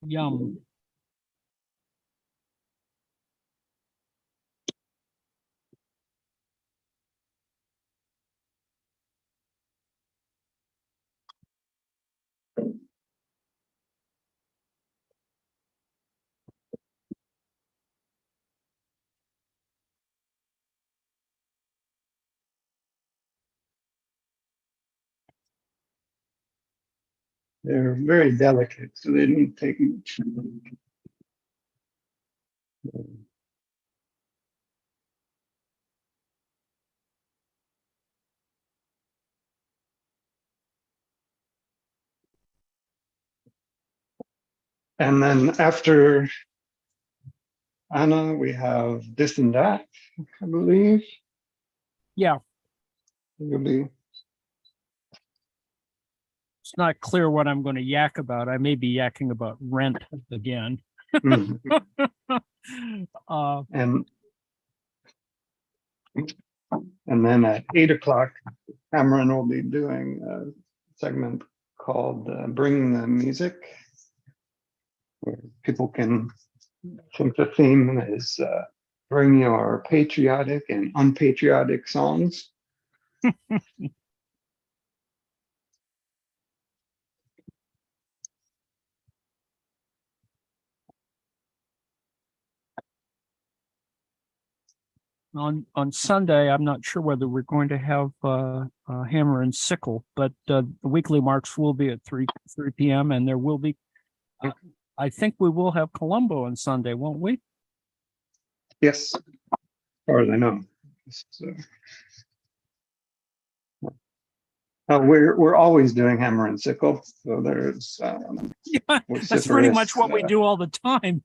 Yum.
They're very delicate, so they don't take much. And then after Anna, we have this and that, I believe.
Yeah,
It'll be
it's not clear what I'm going to yak about. I may be yakking about rent again.
mhm.
uh,
and then at 8:00, Cameron will be doing a segment called "Bring the Music," where people can think the theme is bring your patriotic and unpatriotic songs.
On Sunday, I'm not sure whether we're going to have hammer and sickle, but the weekly marks will be at 3 p.m. and there will be. I think we will have Columbo on Sunday, won't we?
Yes, as far as I know. So, we're always doing hammer and sickle, so there's
Yeah, that's pretty much
vociferous,
what we do all the time.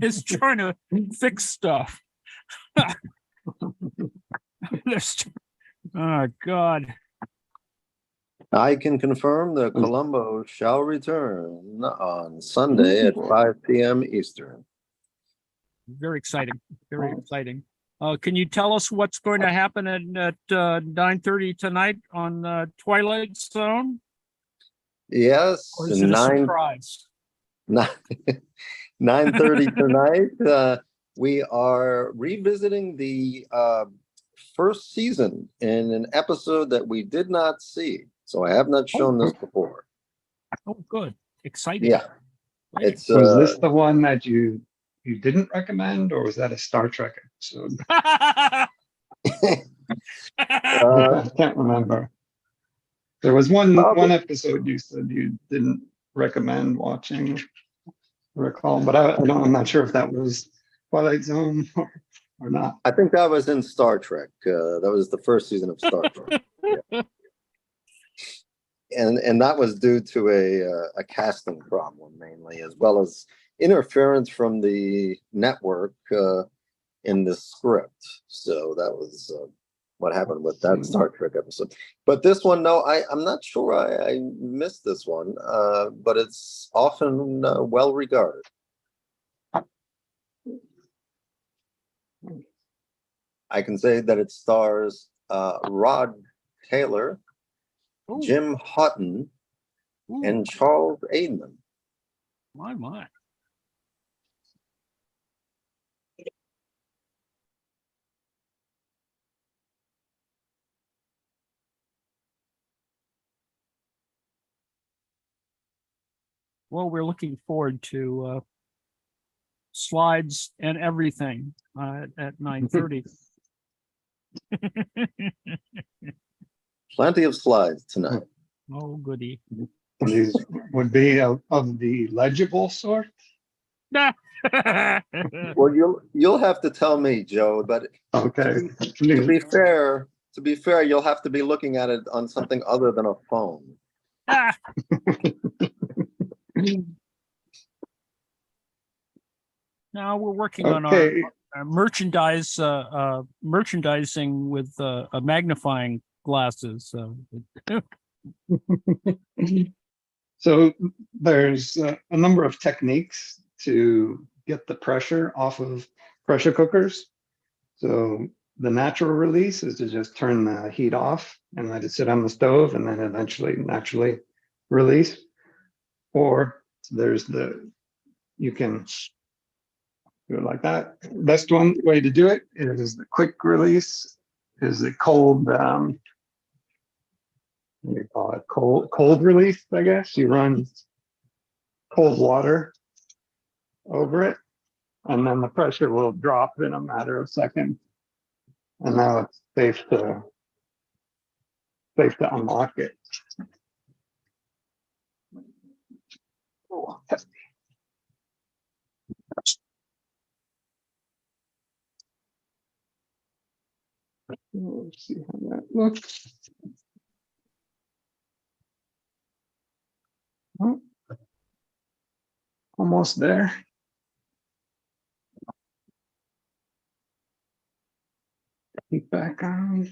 Is trying to fix stuff. Oh God.
I can confirm that Columbo shall return on Sunday at 5 p.m. Eastern.
Very exciting. Very exciting. Can you tell us what's going to happen at 9:30 tonight on Twilight Zone?
Yes,
Or is it a surprise?
9:30 tonight. We are revisiting the first season in an episode that we did not see. So I have not shown this before.
Oh, good. Exciting.
Yeah. It's
was this the one that you didn't recommend, or was that a Star Trek episode? I can't remember. There was one episode you said you didn't recommend watching, recall, but I'm not sure if that was Twilight Zone or not.
I think that was in Star Trek. That was the first season of Star Trek. Yeah. And that was due to a casting problem mainly, as well as interference from the network in the script. So that was what happened with that Star Trek episode. But this one, no, I'm not sure I missed this one, but it's often well regarded. I can say that it stars Rod Taylor,
Ooh.
Jim Houghton,
Ooh,
and Charles Aidman.
my. Well, we're looking forward to slides and everything at 9:30.
Plenty of slides tonight.
Oh, goody.
These would be of the legible sort.
Well, you'll have to tell me, Joe. But
Okay.
to be fair, you'll have to be looking at it on something other than a phone.
Now we're working on our merchandising with magnifying glasses.
So there's a number of techniques to get the pressure off of pressure cookers. So the natural release is to just turn the heat off and let it sit on the stove and then eventually naturally release. Or there's you can do it like that. Best way to do it is the quick release, is the cold, what do you call it? Cold release, I guess. You run cold water over it, and then the pressure will drop in a matter of seconds. And now it's safe to unlock it. Oh, hefty. Let's see how that looks. Oh, almost there. Heat back on.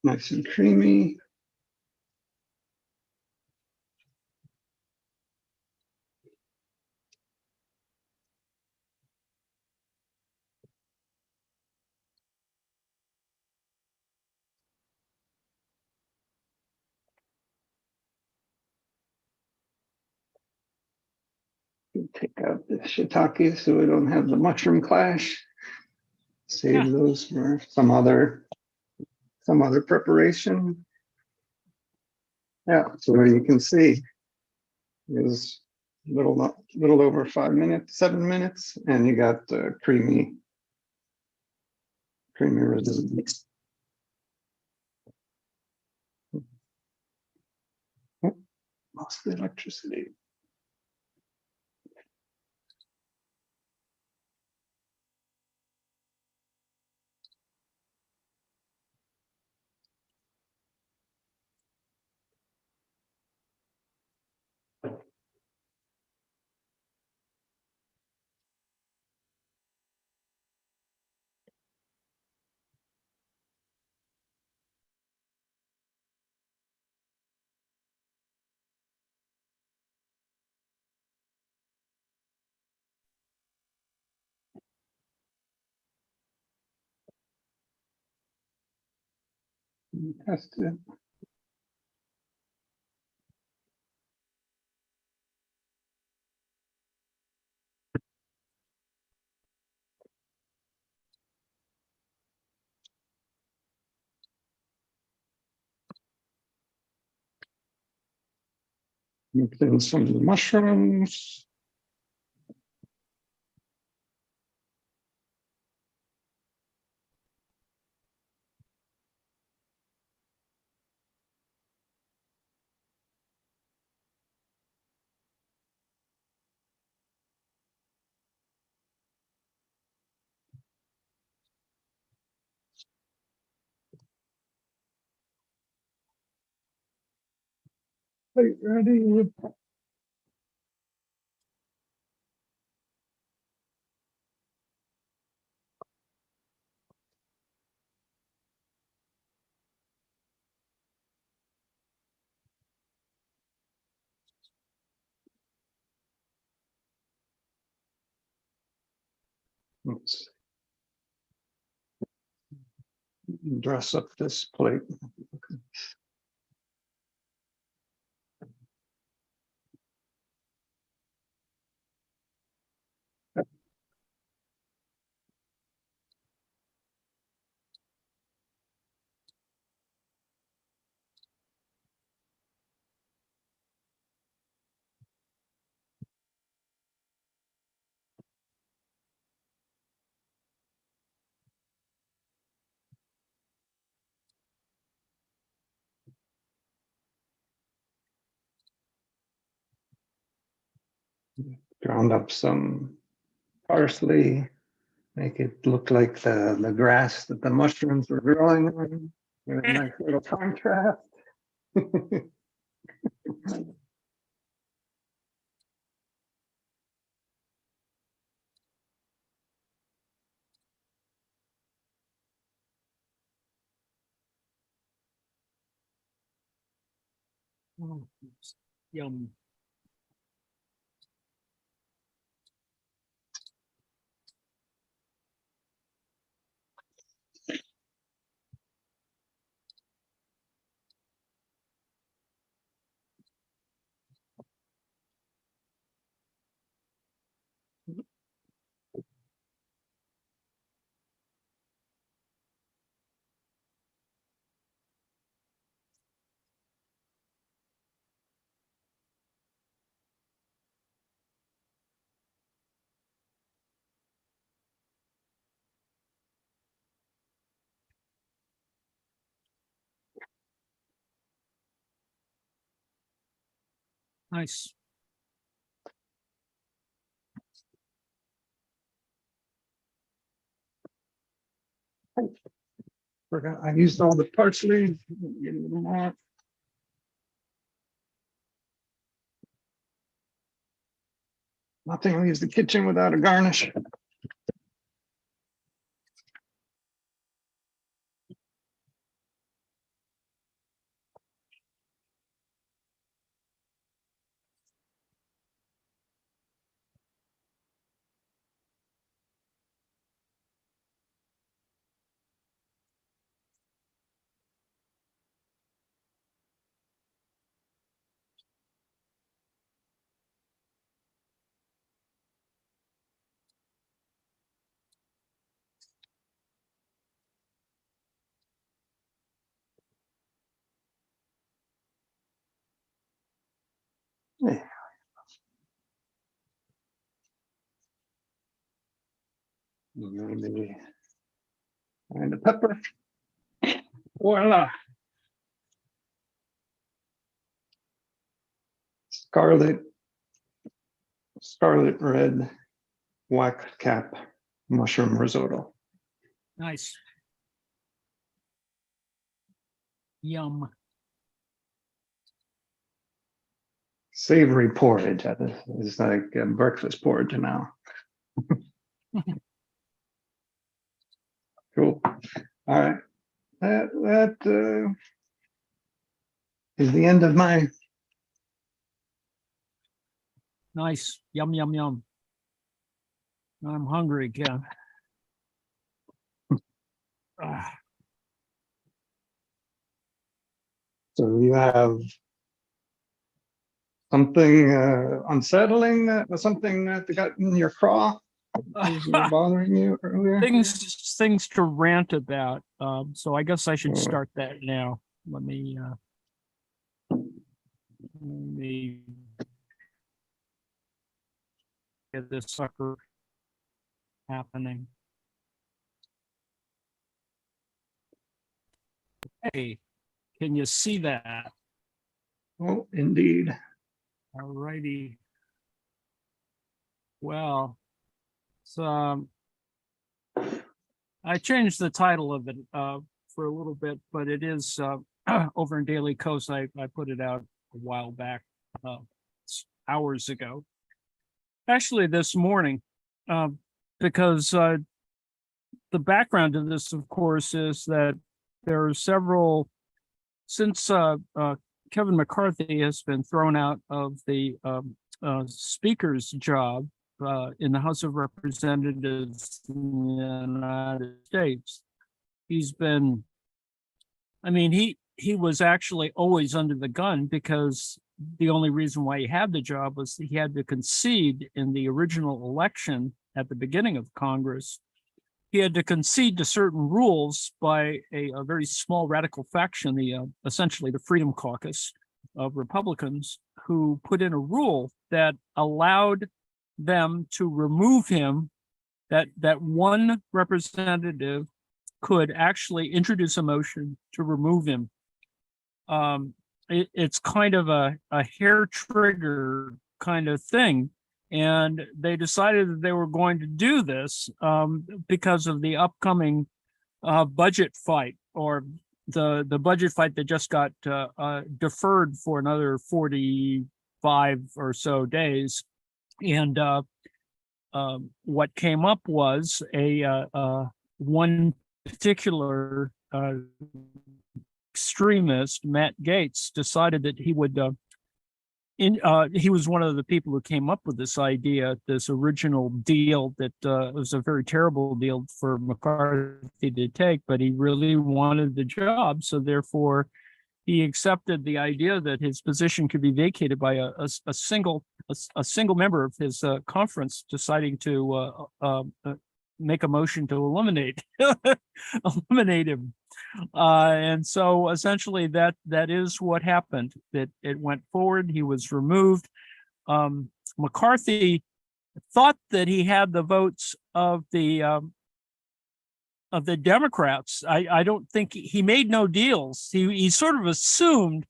Nice and creamy. Take out the shiitake so we don't have the mushroom clash. Save
Yeah.
those for some other preparation. Yeah, so where you can see is little over 5 minutes, 7 minutes, and you got creamy risotto. Oh, lost the electricity. Test it. Mix in some of the mushrooms. Plate ready. Let's dress up this plate. Ground up some parsley, make it look like the grass that the mushrooms were growing on. With a nice little contrast.
Oh, yum. Nice.
Forgot I used all the parsley. Get a little more. Nothing leaves the kitchen without a garnish. Yeah. Maybe and the pepper. Voila. Scarlet red whack cap mushroom risotto.
Nice. Yum.
Savory porridge. It's like breakfast porridge now. Cool. All right. That is the end of my.
Nice. Yum, yum, yum. I'm hungry again. Ah,
So you have something unsettling, something that got in your craw, was bothering you earlier.
things to rant about. So I guess I should
Sure.
start that now. Let me get this sucker happening. Hey, can you see that?
Oh, indeed.
All righty. Well, so I changed the title of it for a little bit, but it is over in Daily Coast. I put it out a while back, hours ago. Actually, this morning, because the background of this, of course, is that there are several, since Kevin McCarthy has been thrown out of the speaker's job in the House of Representatives in the United States. He's been, I mean, he was actually always under the gun, because the only reason why he had the job was that he had to concede in the original election at the beginning of Congress. He had to concede to certain rules by a very small radical faction, essentially the Freedom Caucus of Republicans, who put in a rule that allowed them to remove him, that one representative could actually introduce a motion to remove him. It's kind of a hair trigger kind of thing. And they decided that they were going to do this because of the upcoming budget fight, or the budget fight that just got deferred for another 45 or so days. And what came up was one particular extremist, Matt Gaetz, decided that he would he was one of the people who came up with this idea, this original deal that was a very terrible deal for McCarthy to take, but he really wanted the job. So therefore, he accepted the idea that his position could be vacated by a single member of his conference deciding to make a motion to eliminate him. And so essentially that is what happened. That it went forward. He was removed. McCarthy thought that he had the votes of the Democrats. I don't think he made no deals. He sort of assumed,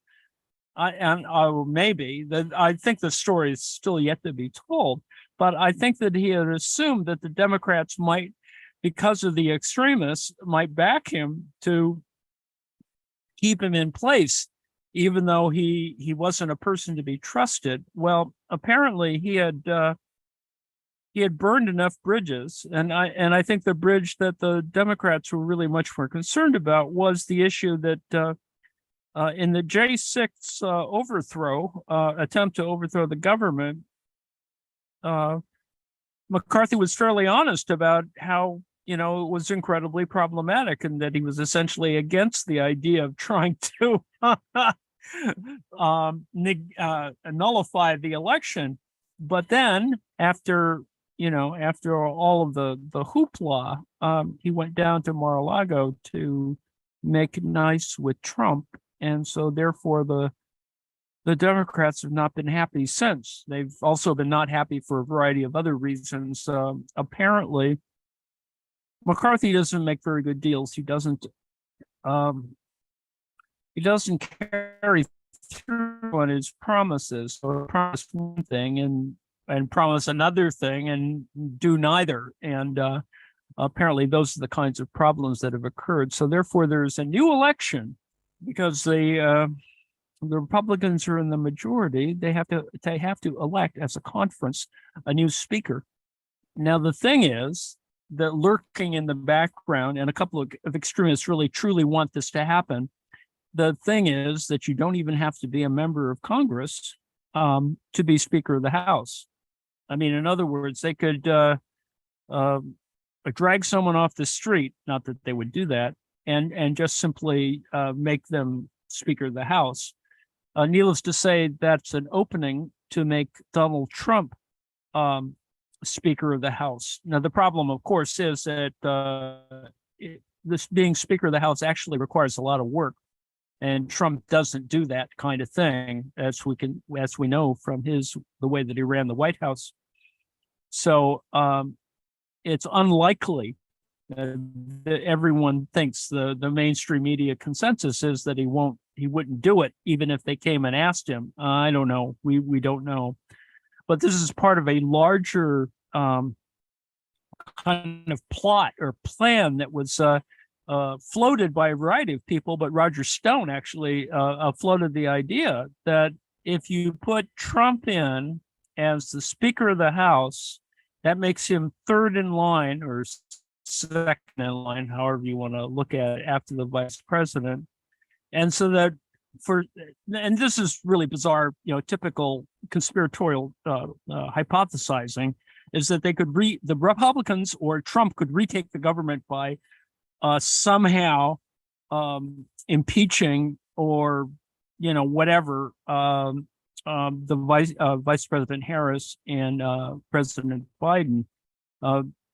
maybe that, I think the story is still yet to be told, but I think that he had assumed that the Democrats might, because of the extremists, might back him to keep him in place, even though he wasn't a person to be trusted. Well, apparently he had burned enough bridges, and I think the bridge that the Democrats were really much more concerned about was the issue that in the J6 attempt to overthrow the government, McCarthy was fairly honest about how, it was incredibly problematic, and that he was essentially against the idea of trying to nullify the election. But then after all of the hoopla, he went down to Mar-a-Lago to make nice with Trump. And so therefore the the Democrats have not been happy since. They've also been not happy for a variety of other reasons. Apparently, McCarthy doesn't make very good deals. He doesn't carry through on his promises, or promise one thing and promise another thing and do neither. And apparently those are the kinds of problems that have occurred. So therefore there's a new election because the Republicans are in the majority. They have to elect as a conference a new speaker. Now the thing is that lurking in the background, and a couple of extremists really truly want this to happen. The thing is that you don't even have to be a member of Congress to be Speaker of the House. I mean, in other words, they could drag someone off the street, not that they would do that, and just simply make them Speaker of the House. Needless to say, that's an opening to make Donald Trump Speaker of the House. Now, the problem, of course, is that this being Speaker of the House actually requires a lot of work, and Trump doesn't do that kind of thing, as we know from the way that he ran the White House. So it's unlikely that everyone thinks the mainstream media consensus is that he wouldn't do it, even if they came and asked him. I don't know. We don't know. But this is part of a larger kind of plot or plan that was floated by a variety of people, but Roger Stone actually floated the idea that if you put Trump in as the Speaker of the House, that makes him third in line or second in line, however you want to look at it, after the vice president. And so that and this is really bizarre, typical conspiratorial hypothesizing, is that they could the Republicans or Trump could retake the government by somehow impeaching or whatever the Vice President Harris and President Biden,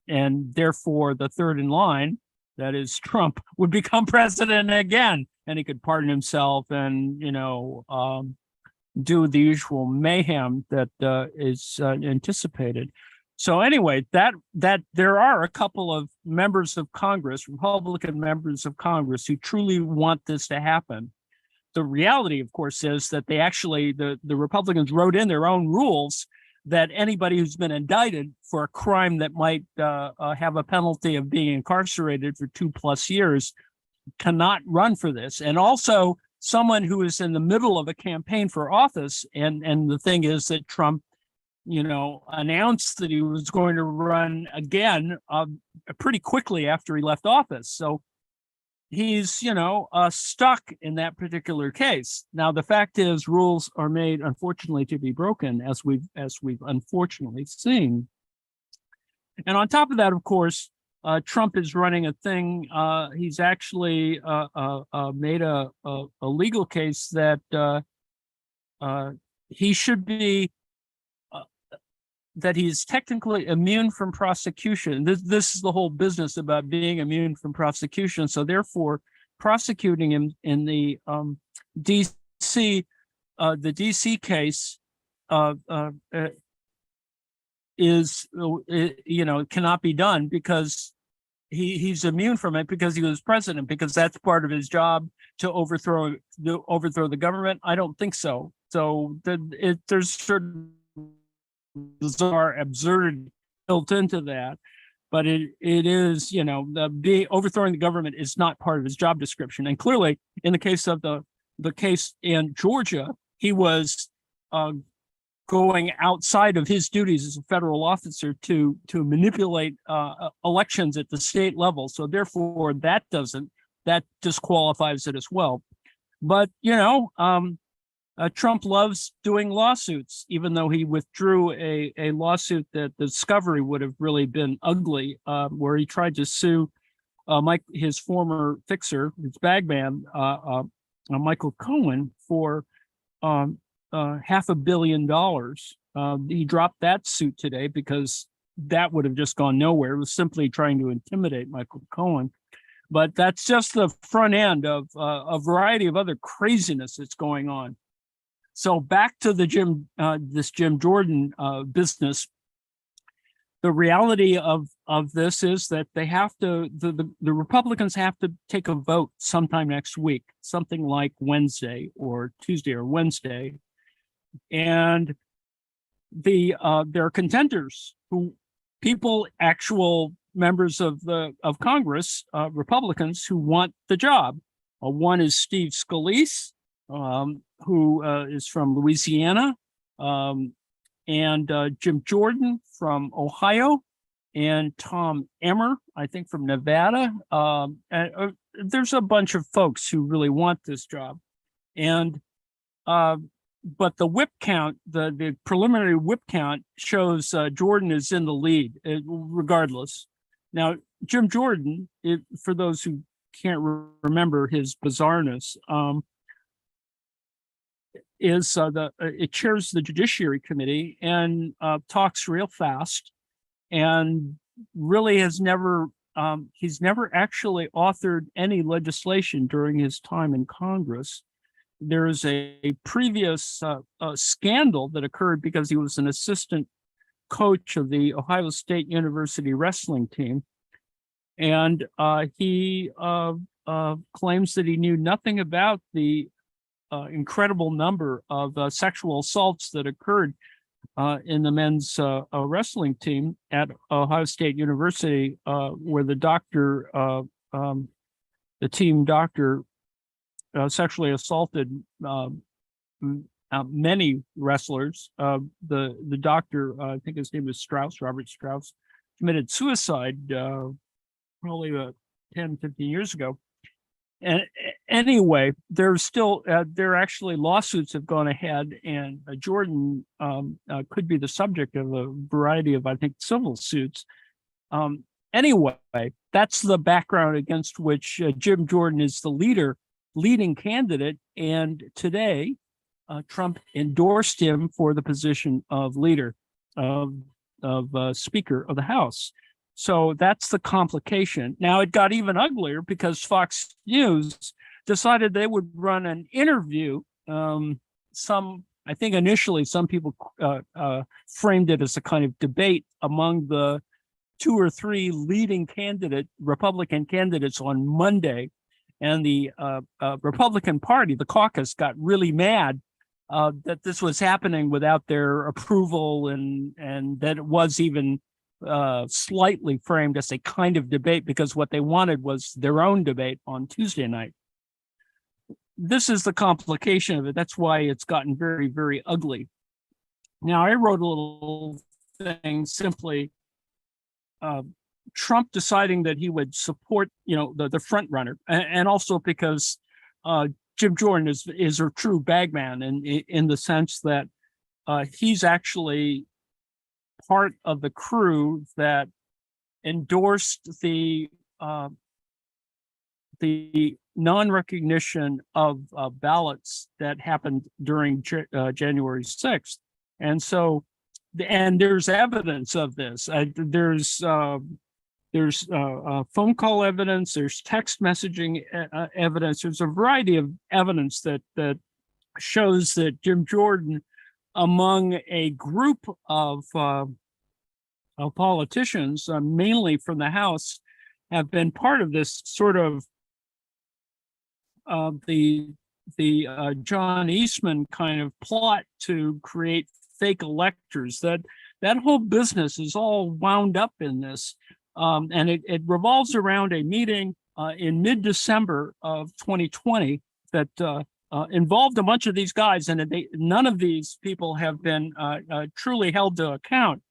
and therefore the third in line, that is Trump, would become president again, and he could pardon himself and do the usual mayhem that is anticipated. So anyway, that there are a couple of members of Congress, Republican members of Congress, who truly want this to happen. The reality, of course, is that they actually, the Republicans wrote in their own rules that anybody who's been indicted for a crime that might have a penalty of being incarcerated for 2+ years cannot run for this. And also someone who is in the middle of a campaign for office. And the thing is that Trump, announced that he was going to run again pretty quickly after he left office. So he's, stuck in that particular case. Now, the fact is, rules are made, unfortunately, to be broken, as we've unfortunately seen. And on top of that, of course, Trump is running a thing. He's actually made a legal case that he should be. That he's technically immune from prosecution. This is the whole business about being immune from prosecution. So therefore, prosecuting him in the DC case is cannot be done because he's immune from it because he was president, because that's part of his job to overthrow the government. I don't think so. So there's certain bizarre absurdity built into that, but it is, overthrowing the government is not part of his job description. And clearly, in the case of the case in Georgia, he was going outside of his duties as a federal officer to manipulate elections at the state level. So therefore, that disqualifies it as well. But Trump loves doing lawsuits, even though he withdrew a lawsuit that the discovery would have really been ugly, where he tried to sue his former fixer, his bagman, Michael Cohen, for $500 million. He dropped that suit today because that would have just gone nowhere. It was simply trying to intimidate Michael Cohen. But that's just the front end of a variety of other craziness that's going on. So back to the this Jim Jordan business. The reality of this is that they have to, the Republicans have to take a vote sometime next week, something like Wednesday or Tuesday or Wednesday. And there are contenders actual members of Congress, Republicans who want the job. One is Steve Scalise, who is from Louisiana, and Jim Jordan from Ohio, and Tom Emmer, I think, from Nevada. And there's a bunch of folks who really want this job. And but the whip count, the preliminary whip count shows Jordan is in the lead, regardless. Now, Jim Jordan, for those who can't remember his bizarreness, it chairs the Judiciary Committee and talks real fast, and really has never he's never actually authored any legislation during his time in Congress. There's a previous scandal that occurred because he was an assistant coach of the Ohio State University wrestling team, and he claims that he knew nothing about the incredible number of sexual assaults that occurred in the men's wrestling team at Ohio State University, where the team doctor sexually assaulted many wrestlers. The doctor, I think his name was Robert Strauss, committed suicide probably about 10, 15 years ago. And anyway, there's still there actually lawsuits have gone ahead, and Jordan could be the subject of a variety of, I think, civil suits. Anyway, that's the background against which Jim Jordan is the leading candidate, and today Trump endorsed him for the position of leader of Speaker of the House. So that's the complication. Now, it got even uglier because Fox News decided they would run an interview. I think initially some people framed it as a kind of debate among the 2 or 3 leading Republican candidates on Monday. And the Republican Party, the caucus, got really mad that this was happening without their approval, and that it was even slightly framed as a kind of debate, because what they wanted was their own debate on Tuesday night. This is the complication of it. That's why it's gotten very, very ugly. Now, I wrote a little thing simply, Trump deciding that he would support, the front runner, and also because Jim Jordan is a true bagman in the sense that he's actually part of the crew that endorsed the non-recognition of ballots that happened during January 6th. And so, and there's evidence of this. There's phone call evidence, there's text messaging evidence, there's a variety of evidence that shows that Jim Jordan, among a group of politicians, mainly from the House, have been part of this sort of the John Eastman kind of plot to create fake electors. That whole business is all wound up in this, and it revolves around a meeting in mid-December of 2020 that involved a bunch of these guys, and none of these people have been truly held to account.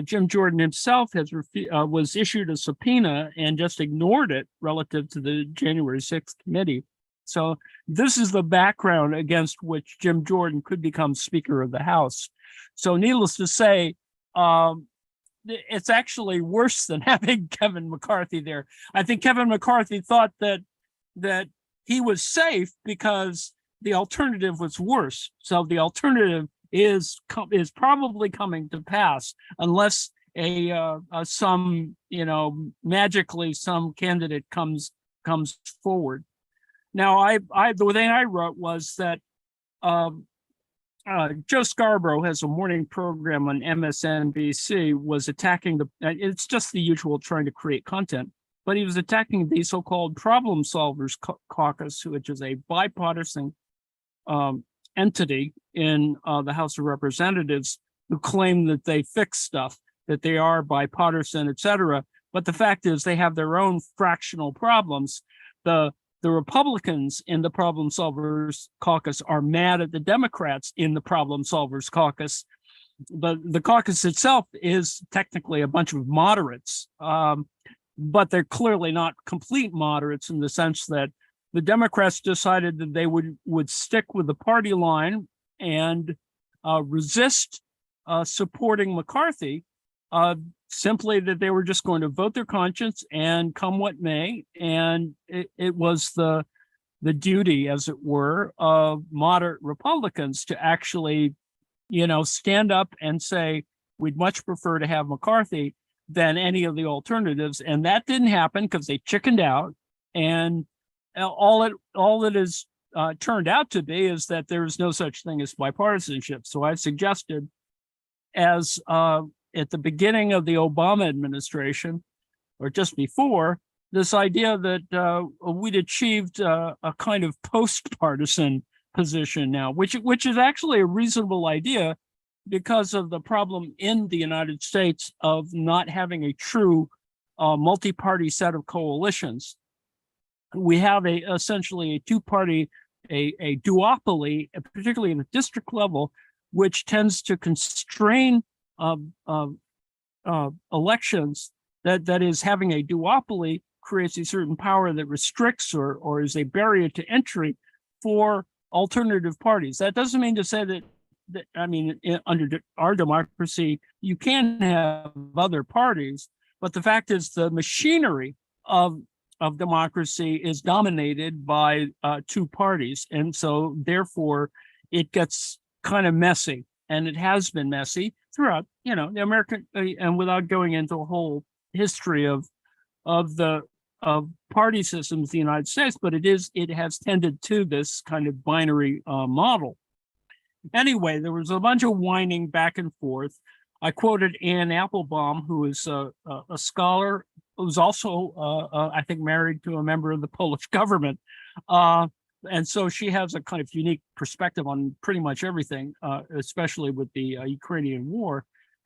Jim Jordan himself was issued a subpoena and just ignored it relative to the January 6th committee. So this is the background against which Jim Jordan could become Speaker of the House. So needless to say, it's actually worse than having Kevin McCarthy there. I think Kevin McCarthy thought that he was safe because the alternative was worse. So the alternative is probably coming to pass unless magically some candidate comes forward. Now, the thing I wrote was that Joe Scarborough has a morning program on MSNBC, was attacking it's just the usual trying to create content, but he was attacking the so-called Problem Solvers Caucus, which is a bipartisan entity in the House of Representatives who claim that they fix stuff, that they are bipartisan, et cetera. But the fact is they have their own fractional problems. The Republicans in the Problem Solvers Caucus are mad at the Democrats in the Problem Solvers Caucus. The caucus itself is technically a bunch of moderates, but they're clearly not complete moderates in the sense that the Democrats decided that they would stick with the party line and resist supporting McCarthy, simply that they were just going to vote their conscience and come what may. And it was the duty, as it were, of moderate Republicans to actually, stand up and say, we'd much prefer to have McCarthy than any of the alternatives. And that didn't happen because they chickened out. And all it is turned out to be is that there is no such thing as bipartisanship. So I suggested, as at the beginning of the Obama administration, or just before, this idea that we'd achieved a kind of post-partisan position now, which is actually a reasonable idea because of the problem in the United States of not having a true multi-party set of coalitions. We have essentially a two-party, a duopoly, particularly in the district level, which tends to constrain elections. That is, having a duopoly creates a certain power that restricts or is a barrier to entry for alternative parties. That doesn't mean to say that under our democracy, you can have other parties, but the fact is the machinery of democracy is dominated by two parties. And so therefore it gets kind of messy, and it has been messy throughout, the American, and without going into a whole history of party systems in the United States, but it has tended to this kind of binary model. Anyway, there was a bunch of whining back and forth. I quoted Anne Applebaum, who is a scholar who's also, I think, married to a member of the Polish government. And so she has a kind of unique perspective on pretty much everything, especially with the Ukrainian war.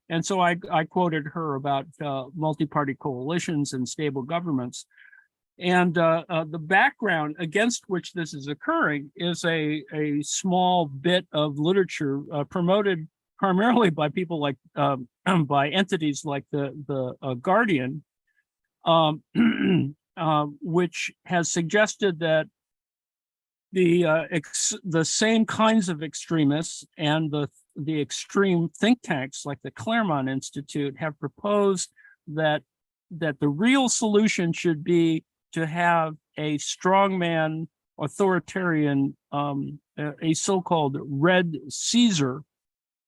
And so I quoted her about multi-party coalitions and stable governments. And the background against which this is occurring is a small bit of literature promoted primarily by people like, by entities like the Guardian, which has suggested that the same kinds of extremists and the extreme think tanks like the Claremont Institute have proposed that the real solution should be to have a strongman authoritarian, a so-called red Caesar,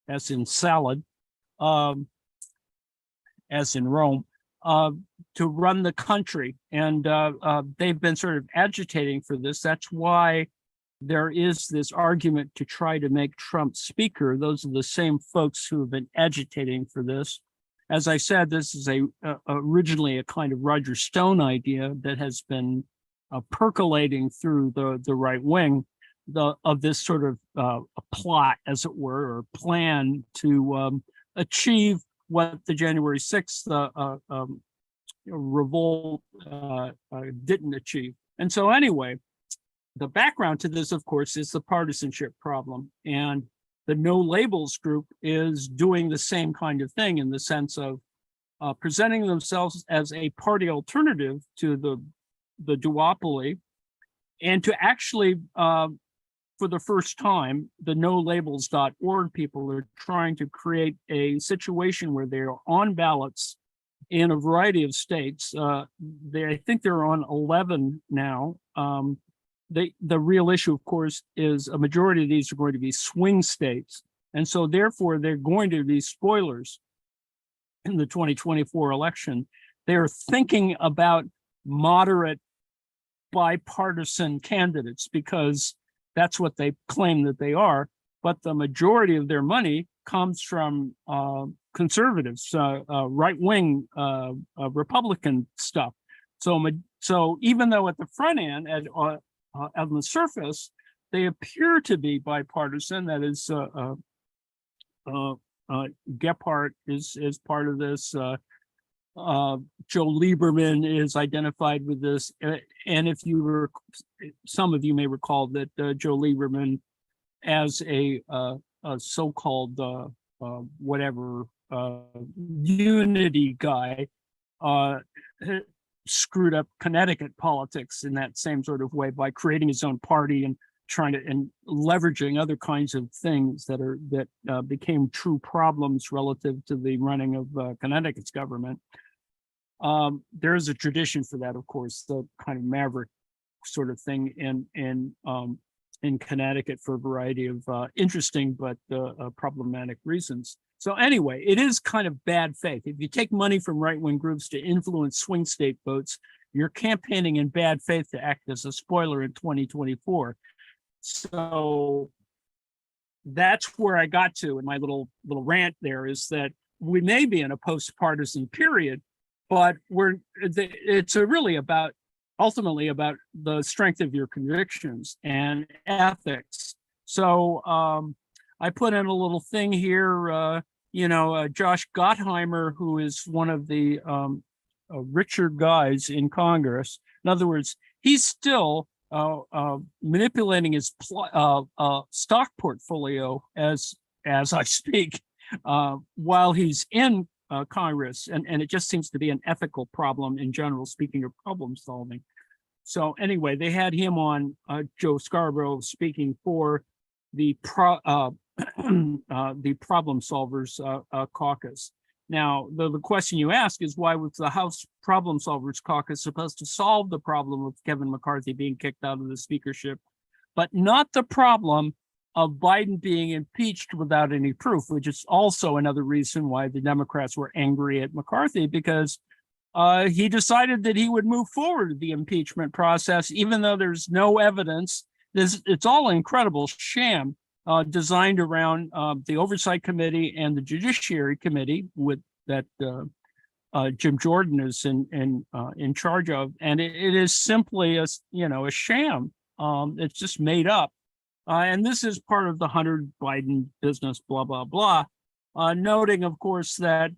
as in salad, as in Rome, to run the country. And they've been sort of agitating for this. That's why there is this argument to try to make Trump speaker. Those are the same folks who have been agitating for this. As I said, this is originally a kind of Roger Stone idea that has been percolating through the right wing of this sort of a plot, as it were, or plan to achieve what the January 6th revolt didn't achieve. And so anyway, the background to this, of course, is the partisanship problem. And the No Labels group is doing the same kind of thing in the sense of presenting themselves as a party alternative to the duopoly, and to actually, for the first time, the nolabels.org people are trying to create a situation where they're on ballots in a variety of states. I think they're on 11 now. The real issue, of course, is a majority of these are going to be swing states. And so therefore, they're going to be spoilers in the 2024 election. They're thinking about moderate bipartisan candidates because that's what they claim that they are. but the majority of their money comes from conservatives, right-wing Republican stuff. So even though at the front end, on the surface, they appear to be bipartisan, that is, Gephardt is part of this. Joe Lieberman is identified with this, and if you were, some of you may recall that Joe Lieberman, as a so-called whatever unity guy, screwed up Connecticut politics in that same sort of way by creating his own party and trying to and leveraging other kinds of things that became true problems relative to the running of Connecticut's government. There is a tradition for that, of course, the kind of maverick sort of thing in Connecticut for a variety of interesting but problematic reasons. So anyway, it is kind of bad faith. If you take money from right-wing groups to influence swing state votes, you're campaigning in bad faith to act as a spoiler in 2024. So that's where I got to in my little rant there, is that we may be in a post-partisan period, but it's really about, ultimately about the strength of your convictions and ethics. So I put in a little thing here, Josh Gottheimer, who is one of the richer guys in Congress. In other words, he's still manipulating his stock portfolio as I speak, while he's in Congress, and it just seems to be an ethical problem in general, speaking of problem solving. So anyway, they had him on, Joe Scarborough, speaking for the problem solvers caucus. Now, the question you ask is, why was the House Problem Solvers Caucus supposed to solve the problem of Kevin McCarthy being kicked out of the speakership, but not the problem of Biden being impeached without any proof, which is also another reason why the Democrats were angry at McCarthy, because he decided that he would move forward with the impeachment process, even though there's no evidence. It's all an incredible sham designed around the Oversight Committee and the Judiciary Committee with that Jim Jordan is in charge of, and it is simply a sham. It's just made up, and this is part of the Hunter Biden business, blah blah blah. Noting, of course, that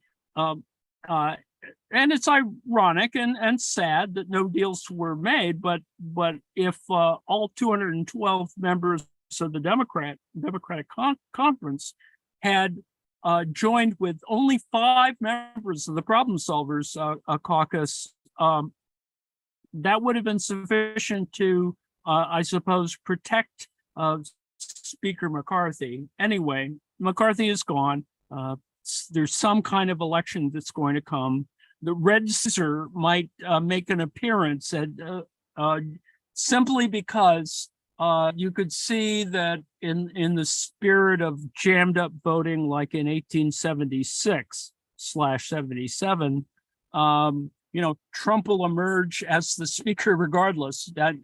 and it's ironic and sad that no deals were made, but if all 212 members of the Democratic Conference had joined with only 5 members of the Problem Solvers caucus, that would have been sufficient to, I suppose, protect Speaker McCarthy. Anyway, McCarthy is gone. There's some kind of election that's going to come. The red scissor might make an appearance at, simply because you could see that in the spirit of jammed up voting, like in 1876/77, Trump will emerge as the speaker regardless. That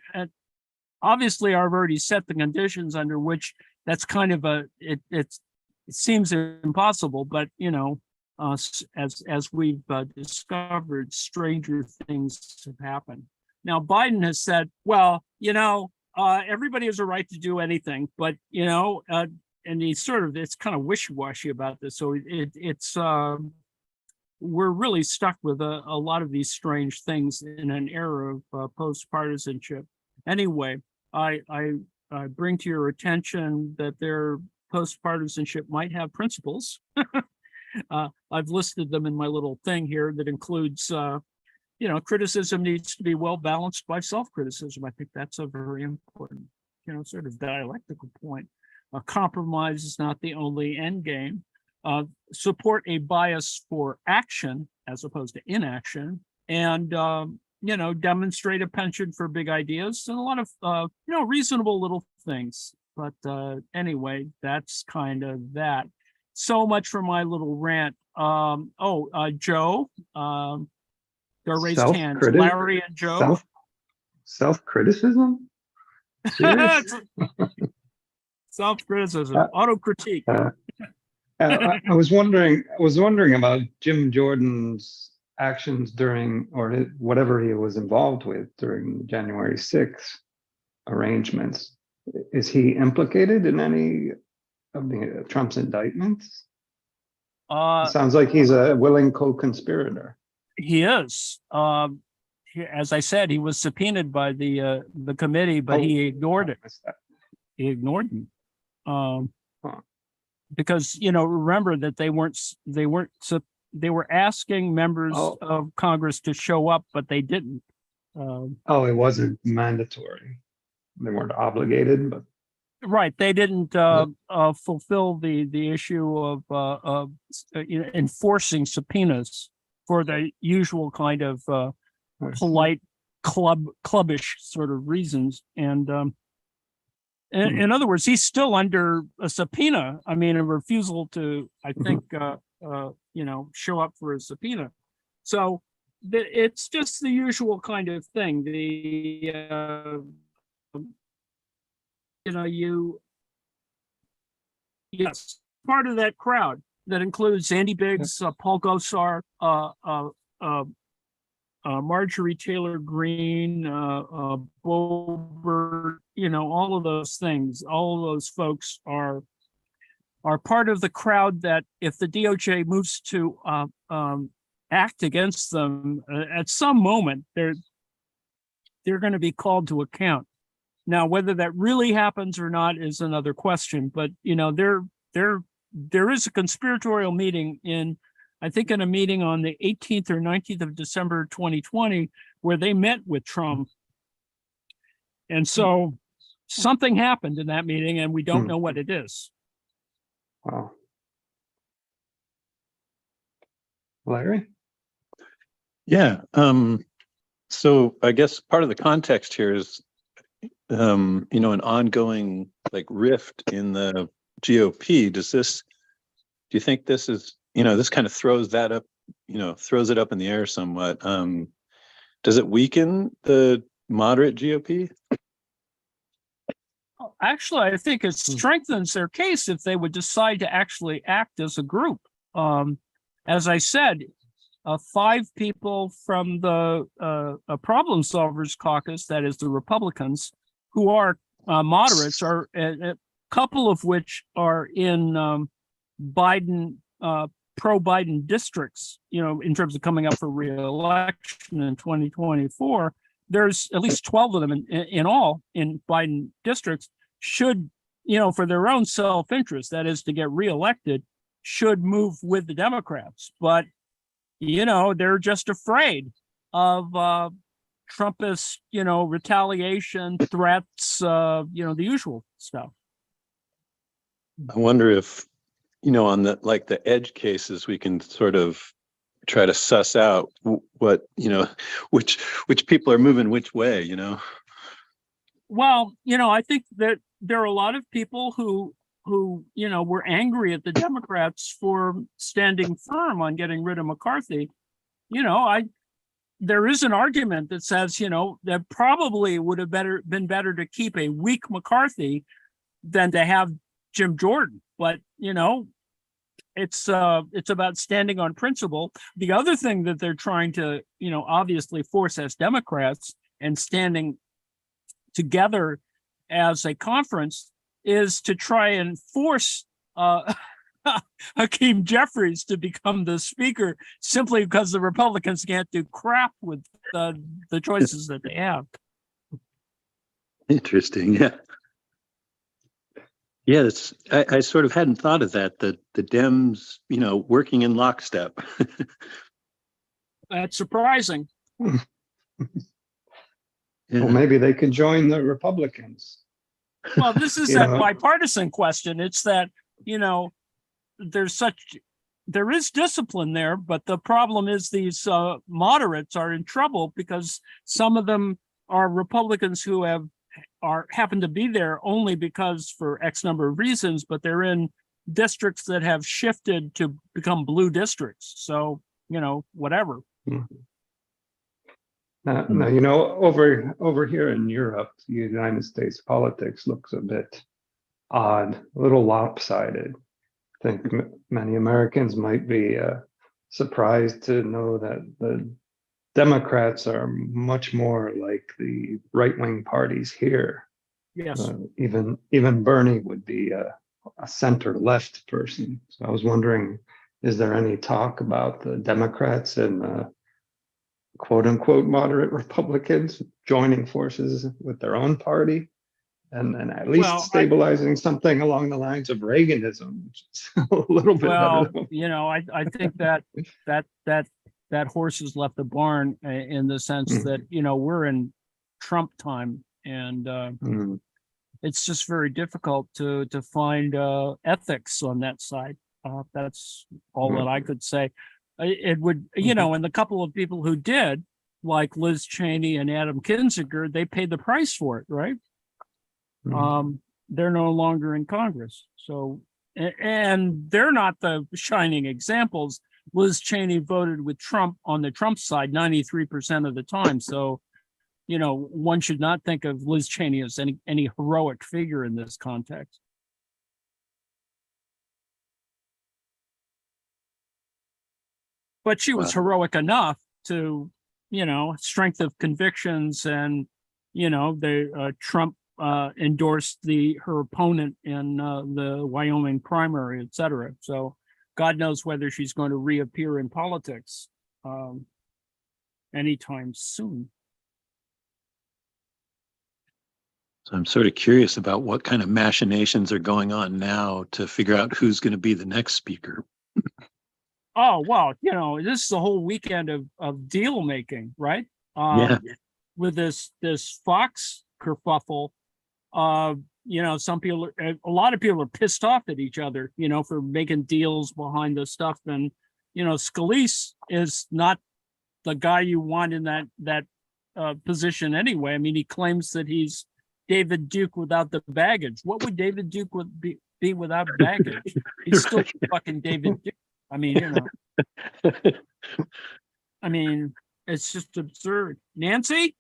obviously I've already set the conditions under which that's kind of it seems impossible, but as we've discovered, stranger things have happened. Now, Biden has said, well, everybody has a right to do anything, but, and he's it's kind of wishy-washy about this. So it's we're really stuck with a lot of these strange things in an era of post-partisanship. Anyway, I bring to your attention that their post-partisanship might have principles. I've listed them in my little thing here that includes, criticism needs to be well balanced by self-criticism. I think that's a very important, sort of dialectical point. A compromise is not the only end game. Support a bias for action as opposed to inaction, and demonstrate a penchant for big ideas and a lot of reasonable little things. But anyway, that's kind of that. So much for my little rant. Joe, they're raised hands. Larry and Joe.
Self-criticism? Serious?
Self-criticism,
Uh,
auto-critique.
I was wondering about Jim Jordan's actions during, or whatever he was involved with during the January 6th arrangements. Is he implicated in any of Trump's indictments? It sounds like he's a willing co-conspirator.
He is. As I said, he was subpoenaed by the committee, but he ignored it. He ignored him. Because remember that they were asking members of Congress to show up, but they didn't.
It wasn't mandatory. They weren't obligated, but
right, they didn't fulfill the issue of enforcing subpoenas for the usual kind of polite clubbish sort of reasons. And in other words, he's still under a subpoena. I mean, a refusal to, I think, show up for a subpoena. So it's just the usual kind of thing. Yes, part of that crowd that includes Andy Biggs, Paul Gosar, Marjorie Taylor Greene, Boebert, all of those things, all of those folks are part of the crowd that if the DOJ moves to act against them, at some moment, they're going to be called to account. Now, whether that really happens or not is another question, but there is a conspiratorial meeting I think in a meeting on the 18th or 19th of December 2020, where they met with Trump. And so something happened in that meeting, and we don't know what it is.
Wow. Larry?
Yeah. So I guess part of the context here is, an ongoing rift in the GOP. Do you think this is, this kind of throws that up, throws it up in the air somewhat? Does it weaken the moderate GOP?
Actually, I think it strengthens their case if they would decide to actually act as a group. As I said, 5 people from the Problem Solvers Caucus, that is the Republicans, who are moderates, are a couple of which are in Biden, pro-Biden districts, in terms of coming up for re-election in 2024. There's at least 12 of them in all in Biden districts should, for their own self-interest, that is to get reelected, should move with the Democrats. But, they're just afraid of Trumpist, retaliation, threats, the usual stuff.
I wonder if, on the edge cases, we can sort of try to suss out what, which people are moving which way, Well,
I think that there are a lot of people who were angry at the Democrats for standing firm on getting rid of McCarthy. There is an argument that says, that probably would have been better to keep a weak McCarthy than to have Jim Jordan. But, it's about standing on principle. The other thing that they're trying to, obviously force as Democrats and standing together as a conference is to try and force Hakeem Jeffries to become the speaker simply because the Republicans can't do crap with the choices that they have.
Interesting. Yeah. Yeah, I sort of hadn't thought of that, the Dems, working in lockstep.
That's surprising.
Yeah. Well, maybe they could join the Republicans.
Well, this is a bipartisan question. It's that, there is discipline there, but the problem is these moderates are in trouble because some of them are Republicans who happen to be there only because for X number of reasons, but they're in districts that have shifted to become blue districts. So, whatever.
Over here in Europe, the United States politics looks a bit odd, a little lopsided. I think many Americans might be surprised to know that the Democrats are much more like the right-wing parties here.
Yes.
Even Bernie would be a center-left person. So I was wondering, is there any talk about the Democrats and quote-unquote moderate Republicans joining forces with their own party and at least
Well,
stabilizing something along the lines of Reaganism, which is a little bit
well,
better.
I think that horse has left the barn in the sense that, we're in Trump time, and
Mm.
it's just very difficult to find ethics on that side. That's all that I could say. It would, and the couple of people who did, like Liz Cheney and Adam Kinzinger, they paid the price for it, right? They're no longer in Congress. So, and they're not the shining examples. Liz Cheney voted with Trump on the Trump side 93% of the time. So, one should not think of Liz Cheney as any heroic figure in this context. But she was heroic enough to, strength of convictions, and, Trump endorsed her opponent in the Wyoming primary, et cetera. So God knows whether she's going to reappear in politics anytime soon.
So I'm sort of curious about what kind of machinations are going on now to figure out who's going to be the next speaker.
Oh, well, this is a whole weekend of deal making, right?
Yeah.
With this Fox kerfuffle, some people, a lot of people are pissed off at each other, for making deals behind the stuff. And, Scalise is not the guy you want in that position anyway. I mean, he claims that he's David Duke without the baggage. What would David Duke be without baggage? He's still fucking David Duke. I mean, it's just absurd. Nancy?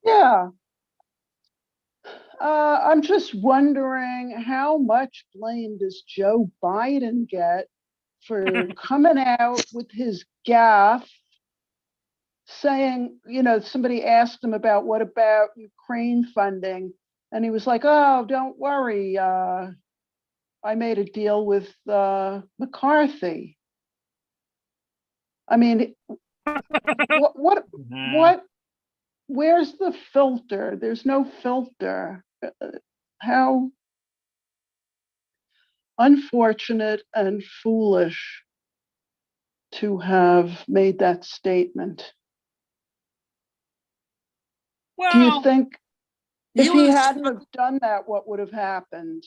Yeah. I'm just wondering, how much blame does Joe Biden get for coming out with his gaffe, saying, somebody asked him about what about Ukraine funding, and he was like, oh, don't worry, I made a deal with McCarthy. I mean, what, where's the filter? There's no filter. How unfortunate and foolish to have made that statement.
Well,
do you think if he hadn't have done that, what would have happened?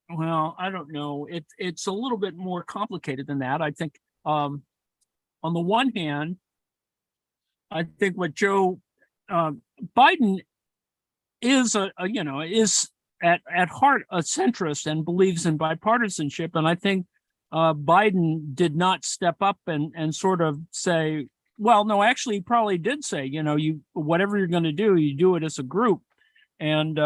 Well, I don't know. It's a little bit more complicated than that. I think on the one hand, I think what Joe Biden is is at heart a centrist and believes in bipartisanship. And I think Biden did not step up and sort of say, well, no, actually he probably did say, you whatever you're going to do, you do it as a group. And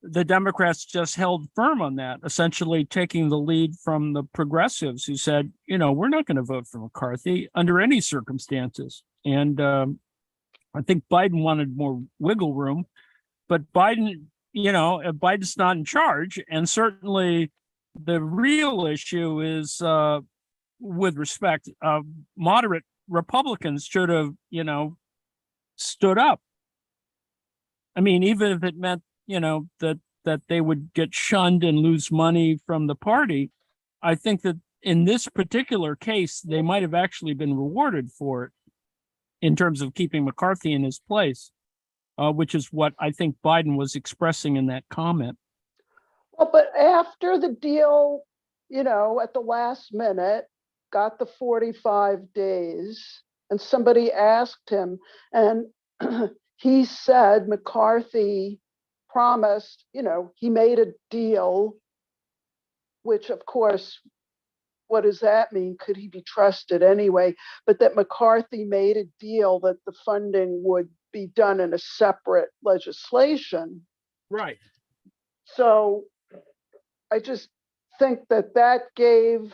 the Democrats just held firm on that, essentially taking the lead from the progressives who said, we're not going to vote for McCarthy under any circumstances. And I think Biden wanted more wiggle room, but Biden, Biden's not in charge. And certainly the real issue is, with respect, moderate Republicans should have, stood up. I mean, even if it meant, that they would get shunned and lose money from the party, I think that in this particular case, they might have actually been rewarded for it in terms of keeping McCarthy in his place, which is what I think Biden was expressing in that comment.
Well, but after the deal, at the last minute, got the 45 days, and somebody asked him, and he said McCarthy promised, he made a deal, which of course, what does that mean? Could he be trusted anyway? But that McCarthy made a deal that the funding would be done in a separate legislation.
Right.
So I just think that that gave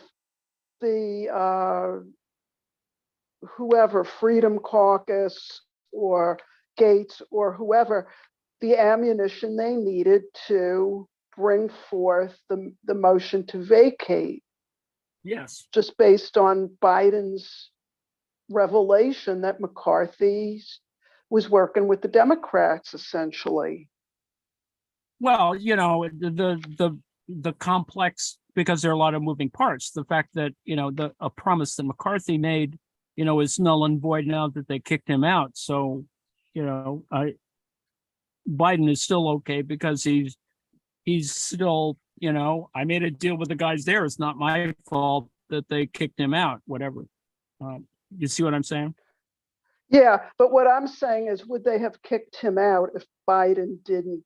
the whoever, Freedom Caucus or Gates or whoever, the ammunition they needed to bring forth the motion to vacate,
Yes.
just based on Biden's revelation that McCarthy was working with the Democrats, essentially.
Well, the complex, because there are a lot of moving parts. The fact that, a promise that McCarthy made, is null and void now that they kicked him out. So, Biden is still okay because he's still, I made a deal with the guys there. It's not my fault that they kicked him out, whatever. You see what I'm saying?
Yeah, but what I'm saying is, would they have kicked him out if Biden didn't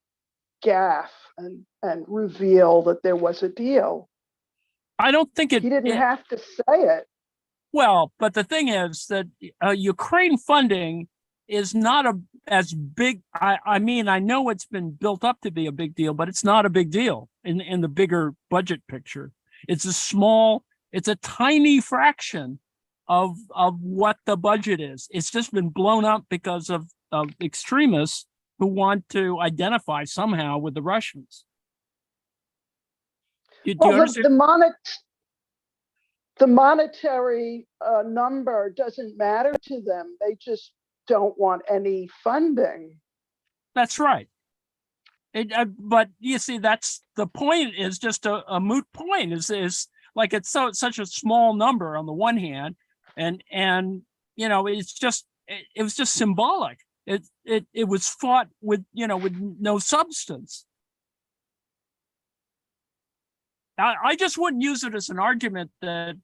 gaffe and reveal that there was a deal?
I don't think
He didn't have to say it.
Well, but the thing is that Ukraine funding is not as big. I mean, I know it's been built up to be a big deal, but it's not a big deal in the bigger budget picture. It's a tiny fraction of what the budget is. It's just been blown up because of extremists who want to identify somehow with the Russians. Do you understand?
The monetary number doesn't matter to them. They just don't want any funding.
That's right. But you see, that's the point. Is just a moot point. Is like it's such a small number on the one hand, and it's just it was just symbolic. It was fought with with no substance. I just wouldn't use it as an argument that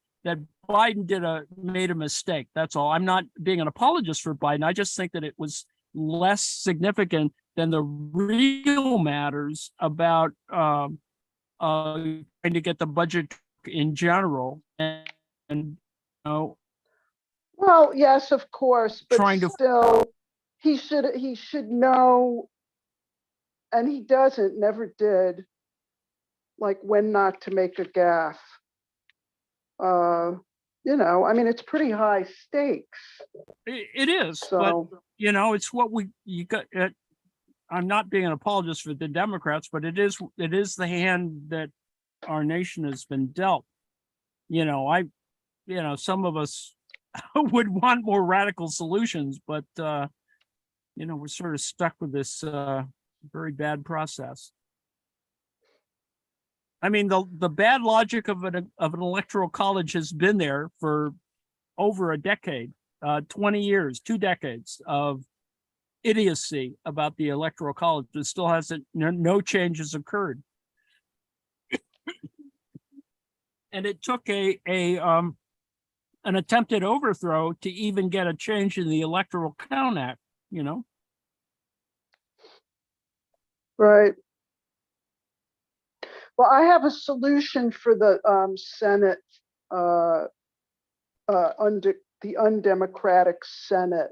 Biden made a mistake. That's all. I'm not being an apologist for Biden. I just think that it was less significant than the real matters about trying to get the budget in general and
Well, yes, of course, but still, he should know, and he never did, like when not to make a gaffe. I mean, it's pretty high stakes.
It is,
so,
but it's what you got. I'm not being an apologist for the Democrats, but it is the hand that our nation has been dealt. Some of us would want more radical solutions, but we're sort of stuck with this very bad process. I mean, the bad logic of an electoral college has been there for over a decade, 20 years, 2 decades of idiocy about the electoral college. It still hasn't, no change has occurred. And it took an attempted overthrow to even get a change in the Electoral Count Act,
Right. Well, I have a solution for the Senate, under the undemocratic Senate,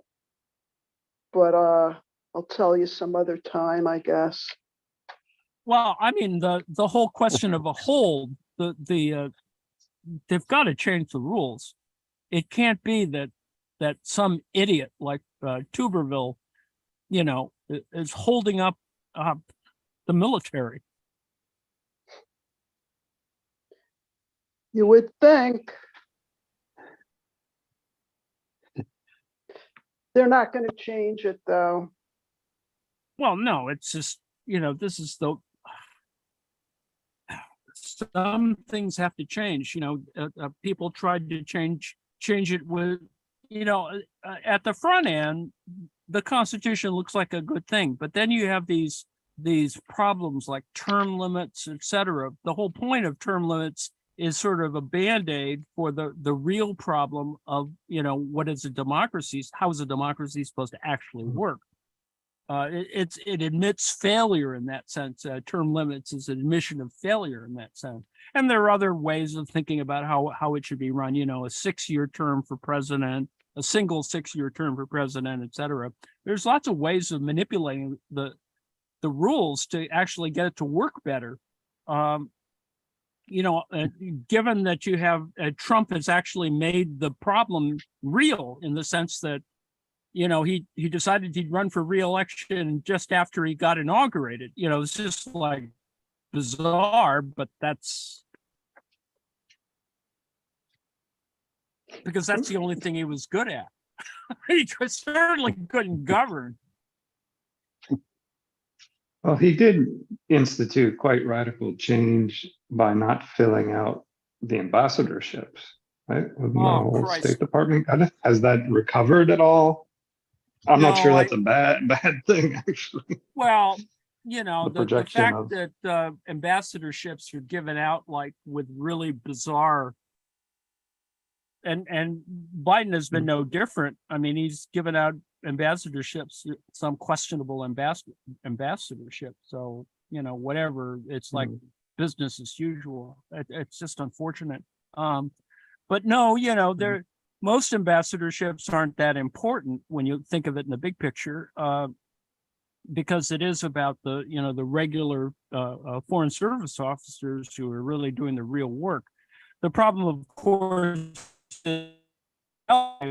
but I'll tell you some other time, I guess.
Well, I mean, the whole question of a hold, they've got to change the rules. It can't be that some idiot like Tuberville, is holding up the military.
You would think. They're not going to change it, though.
Well, no, it's just, this is some things have to change. People tried to change it with, at the front end, the Constitution looks like a good thing, but then you have these problems like term limits, etc. The whole point of term limits is sort of a band-aid for the real problem of, what is a democracy? How is a democracy supposed to actually work? It admits failure in that sense. Term limits is an admission of failure in that sense. And there are other ways of thinking about how it should be run, a 6-year term for president, a single 6-year term for president, etc. There's lots of ways of manipulating the the rules to actually get it to work better. You know, given that you have Trump has actually made the problem real in the sense that, you know, he decided he'd run for re-election just after he got inaugurated. You know, it's just like bizarre, but that's because that's the only thing he was good at. He certainly couldn't govern.
Well, he did institute quite radical change by not filling out the ambassadorships, right? With the
Oh,
whole
Christ.
State Department got it. Has that recovered at all? I'm not
No,
sure that's a bad thing, actually.
Well, you know,
The
the
projection
fact
of-
that ambassadorships are given out like with really bizarre, and Biden has been no different. I mean, he's given out ambassadorships, some questionable ambassadorship. So, you know, whatever, it's like business as usual. It's just unfortunate. But no, you know, most ambassadorships aren't that important when you think of it in the big picture. Because it is about the, you know, the regular foreign service officers who are really doing the real work. The problem, of course, is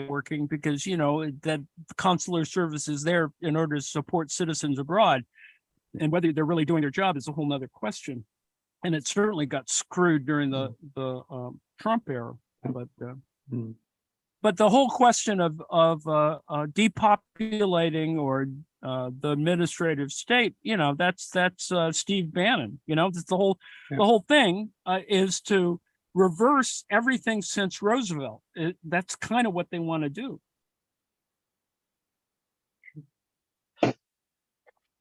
working because, you know, that consular service is there in order to support citizens abroad. And whether they're really doing their job is a whole nother question. And it certainly got screwed during the Trump era. But the whole question of depopulating or the administrative state, you know, that's Steve Bannon. You know, that's the whole thing is to reverse everything since Roosevelt. That's kind of what they want to do.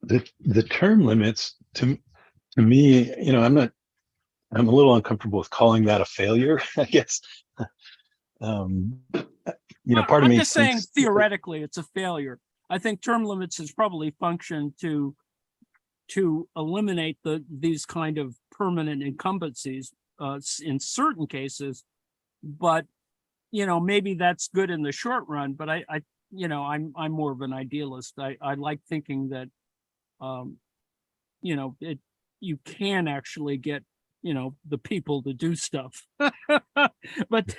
The term limits to me, you know, I'm a little uncomfortable with calling that a failure, I guess. You know, part of
I'm
me
just saying
thinks
theoretically it's a failure. I think term limits has probably functioned to eliminate these kind of permanent incumbencies in certain cases, but you know, maybe that's good in the short run. But I you know, I'm more of an idealist. I like thinking that you know, you can actually get, you know, the people to do stuff. But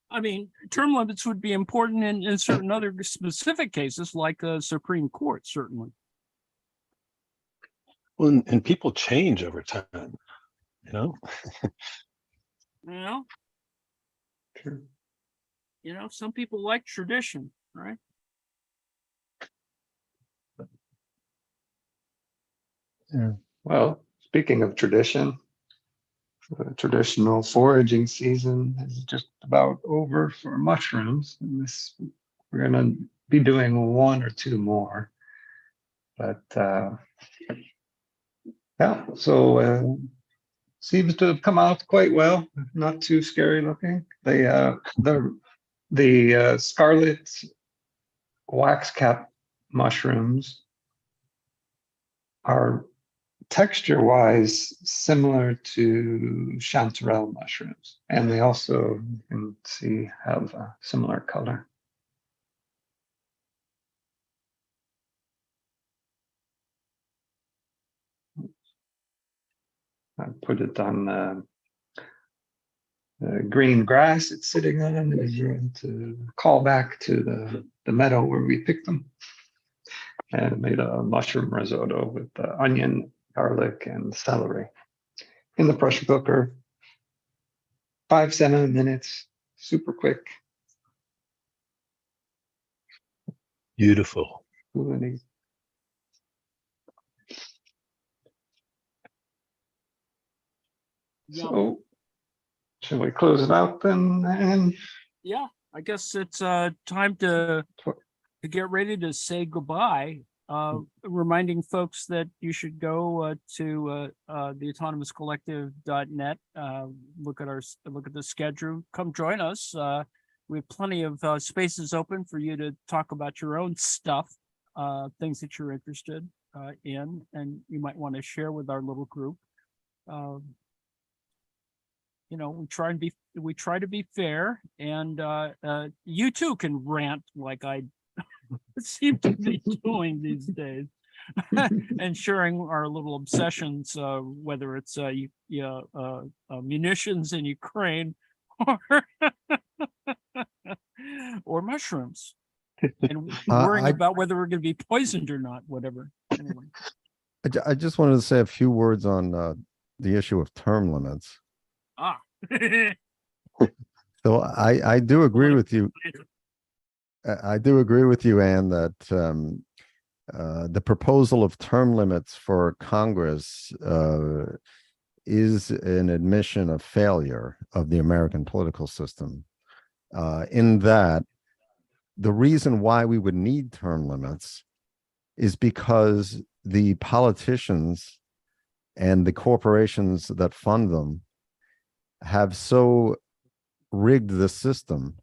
I mean, term limits would be important in certain other specific cases, like the Supreme Court, certainly.
well, and people change over time, you know.
You know,
Sure.
you know, some people like tradition, right?
Well, speaking of tradition, the traditional foraging season is just about over for mushrooms. And we're going to be doing one or two more. But yeah, so seems to have come out quite well. Not too scary looking. The scarlet wax cap mushrooms are texture-wise similar to chanterelle mushrooms, and they also, you can see, have a similar color. I put it on the green grass it's sitting on, to call back to the meadow where we picked them, and made a mushroom risotto with onion, garlic, and celery in the pressure cooker. 5-7 minutes, super quick.
Beautiful.
Really.
Yum.
So, shall we close it out then? And
Yeah, I guess it's time to get ready to say goodbye. Reminding folks that you should go to theautonomouscollective.net, look at the schedule, come join us. We have plenty of spaces open for you to talk about your own stuff, things that you're interested in, and you might want to share with our little group. You know, we try to be fair, and you too can rant like I seem to be doing these days. And sharing our little obsessions, whether it's munitions in Ukraine or or mushrooms, and worrying about whether we're going to be poisoned or not, whatever. Anyway.
I just wanted to say a few words on the issue of term limits.
Ah.
So I do agree with you. I do agree with you, Anne, that the proposal of term limits for Congress is an admission of failure of the American political system. In that, the reason why we would need term limits is because the politicians and the corporations that fund them have so rigged the system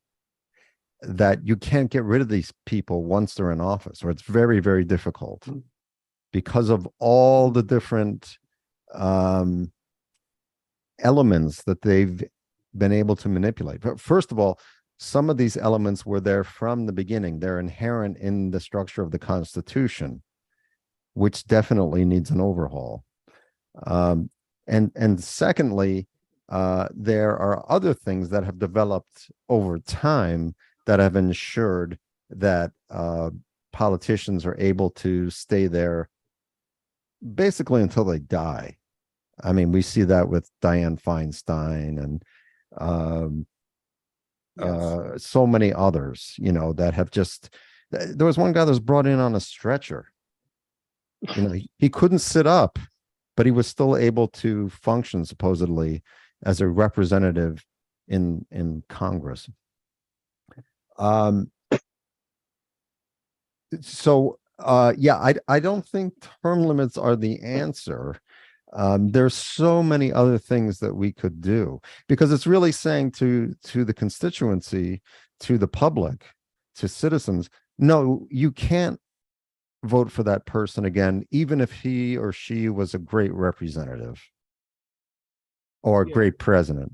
that you can't get rid of these people once they're in office, or it's very, very difficult because of all the different elements that they've been able to manipulate. But first of all, some of these elements were there from the beginning. They're inherent in the structure of the Constitution, which definitely needs an overhaul. And secondly, there are other things that have developed over time that have ensured that politicians are able to stay there basically until they die. I mean, we see that with Dianne Feinstein and so many others, you know, that have just, there was one guy that was brought in on a stretcher. You know, he couldn't sit up, but he was still able to function supposedly as a representative in Congress. I don't think term limits are the answer. There's so many other things that we could do, because it's really saying to the constituency, to the public, to citizens, no, you can't vote for that person again, even if he or she was a great representative or a great president.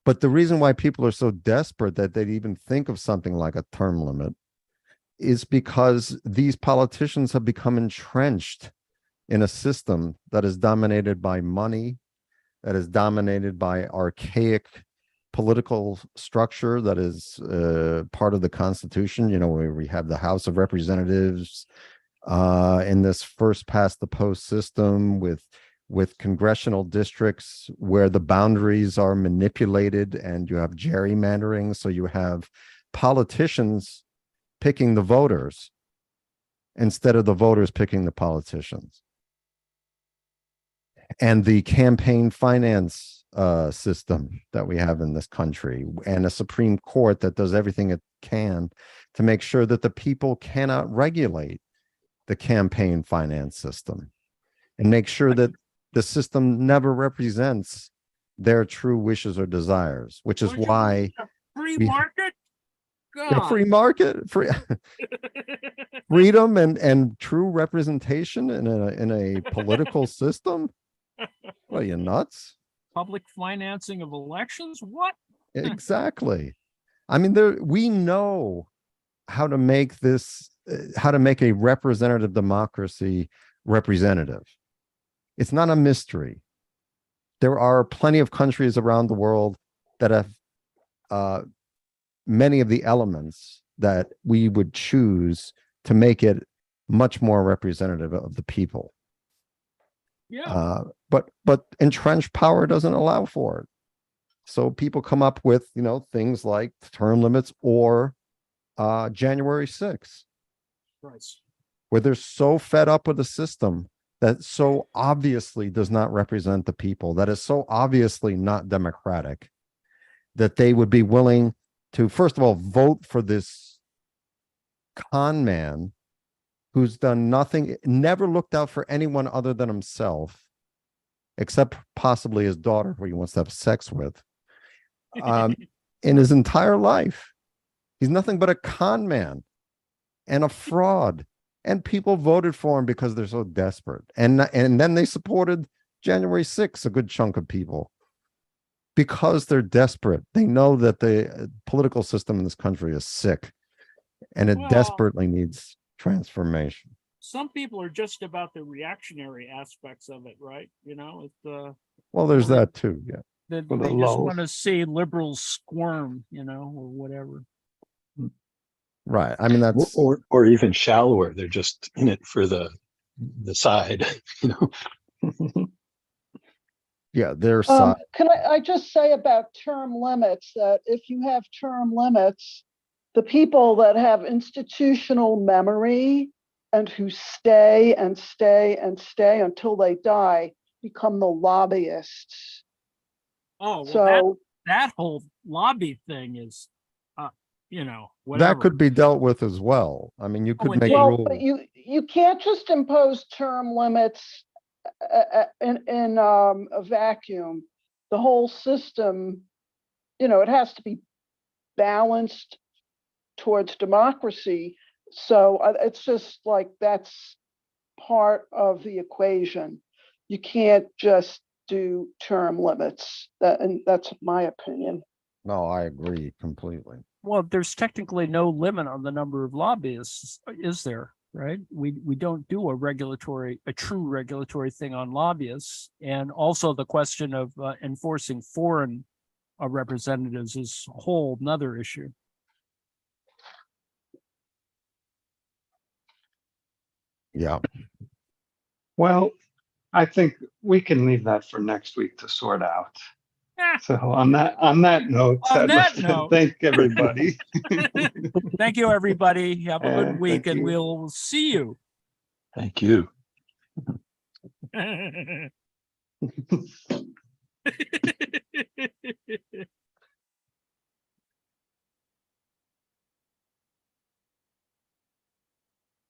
But the reason why people are so desperate that they'd even think of something like a term limit is because these politicians have become entrenched in a system that is dominated by money, that is dominated by archaic political structure that is part of the Constitution. You know, where we have the House of Representatives in this first past the post system with congressional districts where the boundaries are manipulated and you have gerrymandering. So you have politicians picking the voters instead of the voters picking the politicians. And the campaign finance system that we have in this country, and a Supreme Court that does everything it can to make sure that the people cannot regulate the campaign finance system, and make sure that the system never represents their true wishes or desires, which is why
free market,
free market, freedom and true representation in a political system. What are you, nuts?
Public financing of elections? What?
Exactly. I mean, we know how to make this, how to make a representative democracy representative. It's not a mystery. There are plenty of countries around the world that have many of the elements that we would choose to make it much more representative of the people.
Yeah.
But entrenched power doesn't allow for it. So people come up with, you know, things like term limits or January 6th,
Right.
where they're so fed up with the system that so obviously does not represent the people, that is so obviously not democratic, that they would be willing to, first of all, vote for this con man who's done nothing, never looked out for anyone other than himself, except possibly his daughter, who he wants to have sex with, in his entire life. He's nothing but a con man and a fraud. And people voted for him because they're so desperate. And then they supported January 6th, a good chunk of people, because they're desperate. They know that the political system in this country is sick. and it
Well-
desperately needs transformation.
Some people are just about the reactionary aspects of it, right? You know, it's
Well, there's
Well,
that too, yeah.
that
For the
they just
lulz.
want to see liberals squirm, you know, or whatever.
Right. I mean, that's,
Or even shallower. They're just in it for the side, you know.
yeah, their side.
Can I just say about term limits that if you have term limits, the people that have institutional memory and who stay and stay and stay until they die become the lobbyists.
Oh, well,
So
that whole lobby thing is, you know, whatever.
That could be dealt with as well. I mean, you could make
indeed.
well,
rules.
but you can't just impose term limits in a vacuum. The whole system, you know, it has to be balanced towards democracy. So it's just like that's part of the equation. You can't just do term limits. And that's my opinion.
No, I agree completely.
Well, there's technically no limit on the number of lobbyists, is there? Right? We don't do a true regulatory thing on lobbyists, and also the question of enforcing foreign representatives is a whole nother issue.
Yeah.
Well, I think we can leave that for next week to sort out.
Ah,
So on that note,
On
I'd
that
like to
note.
thank everybody.
Thank you, everybody. Have a good
And
week,
thank
and
you.
we'll see you.
Thank you.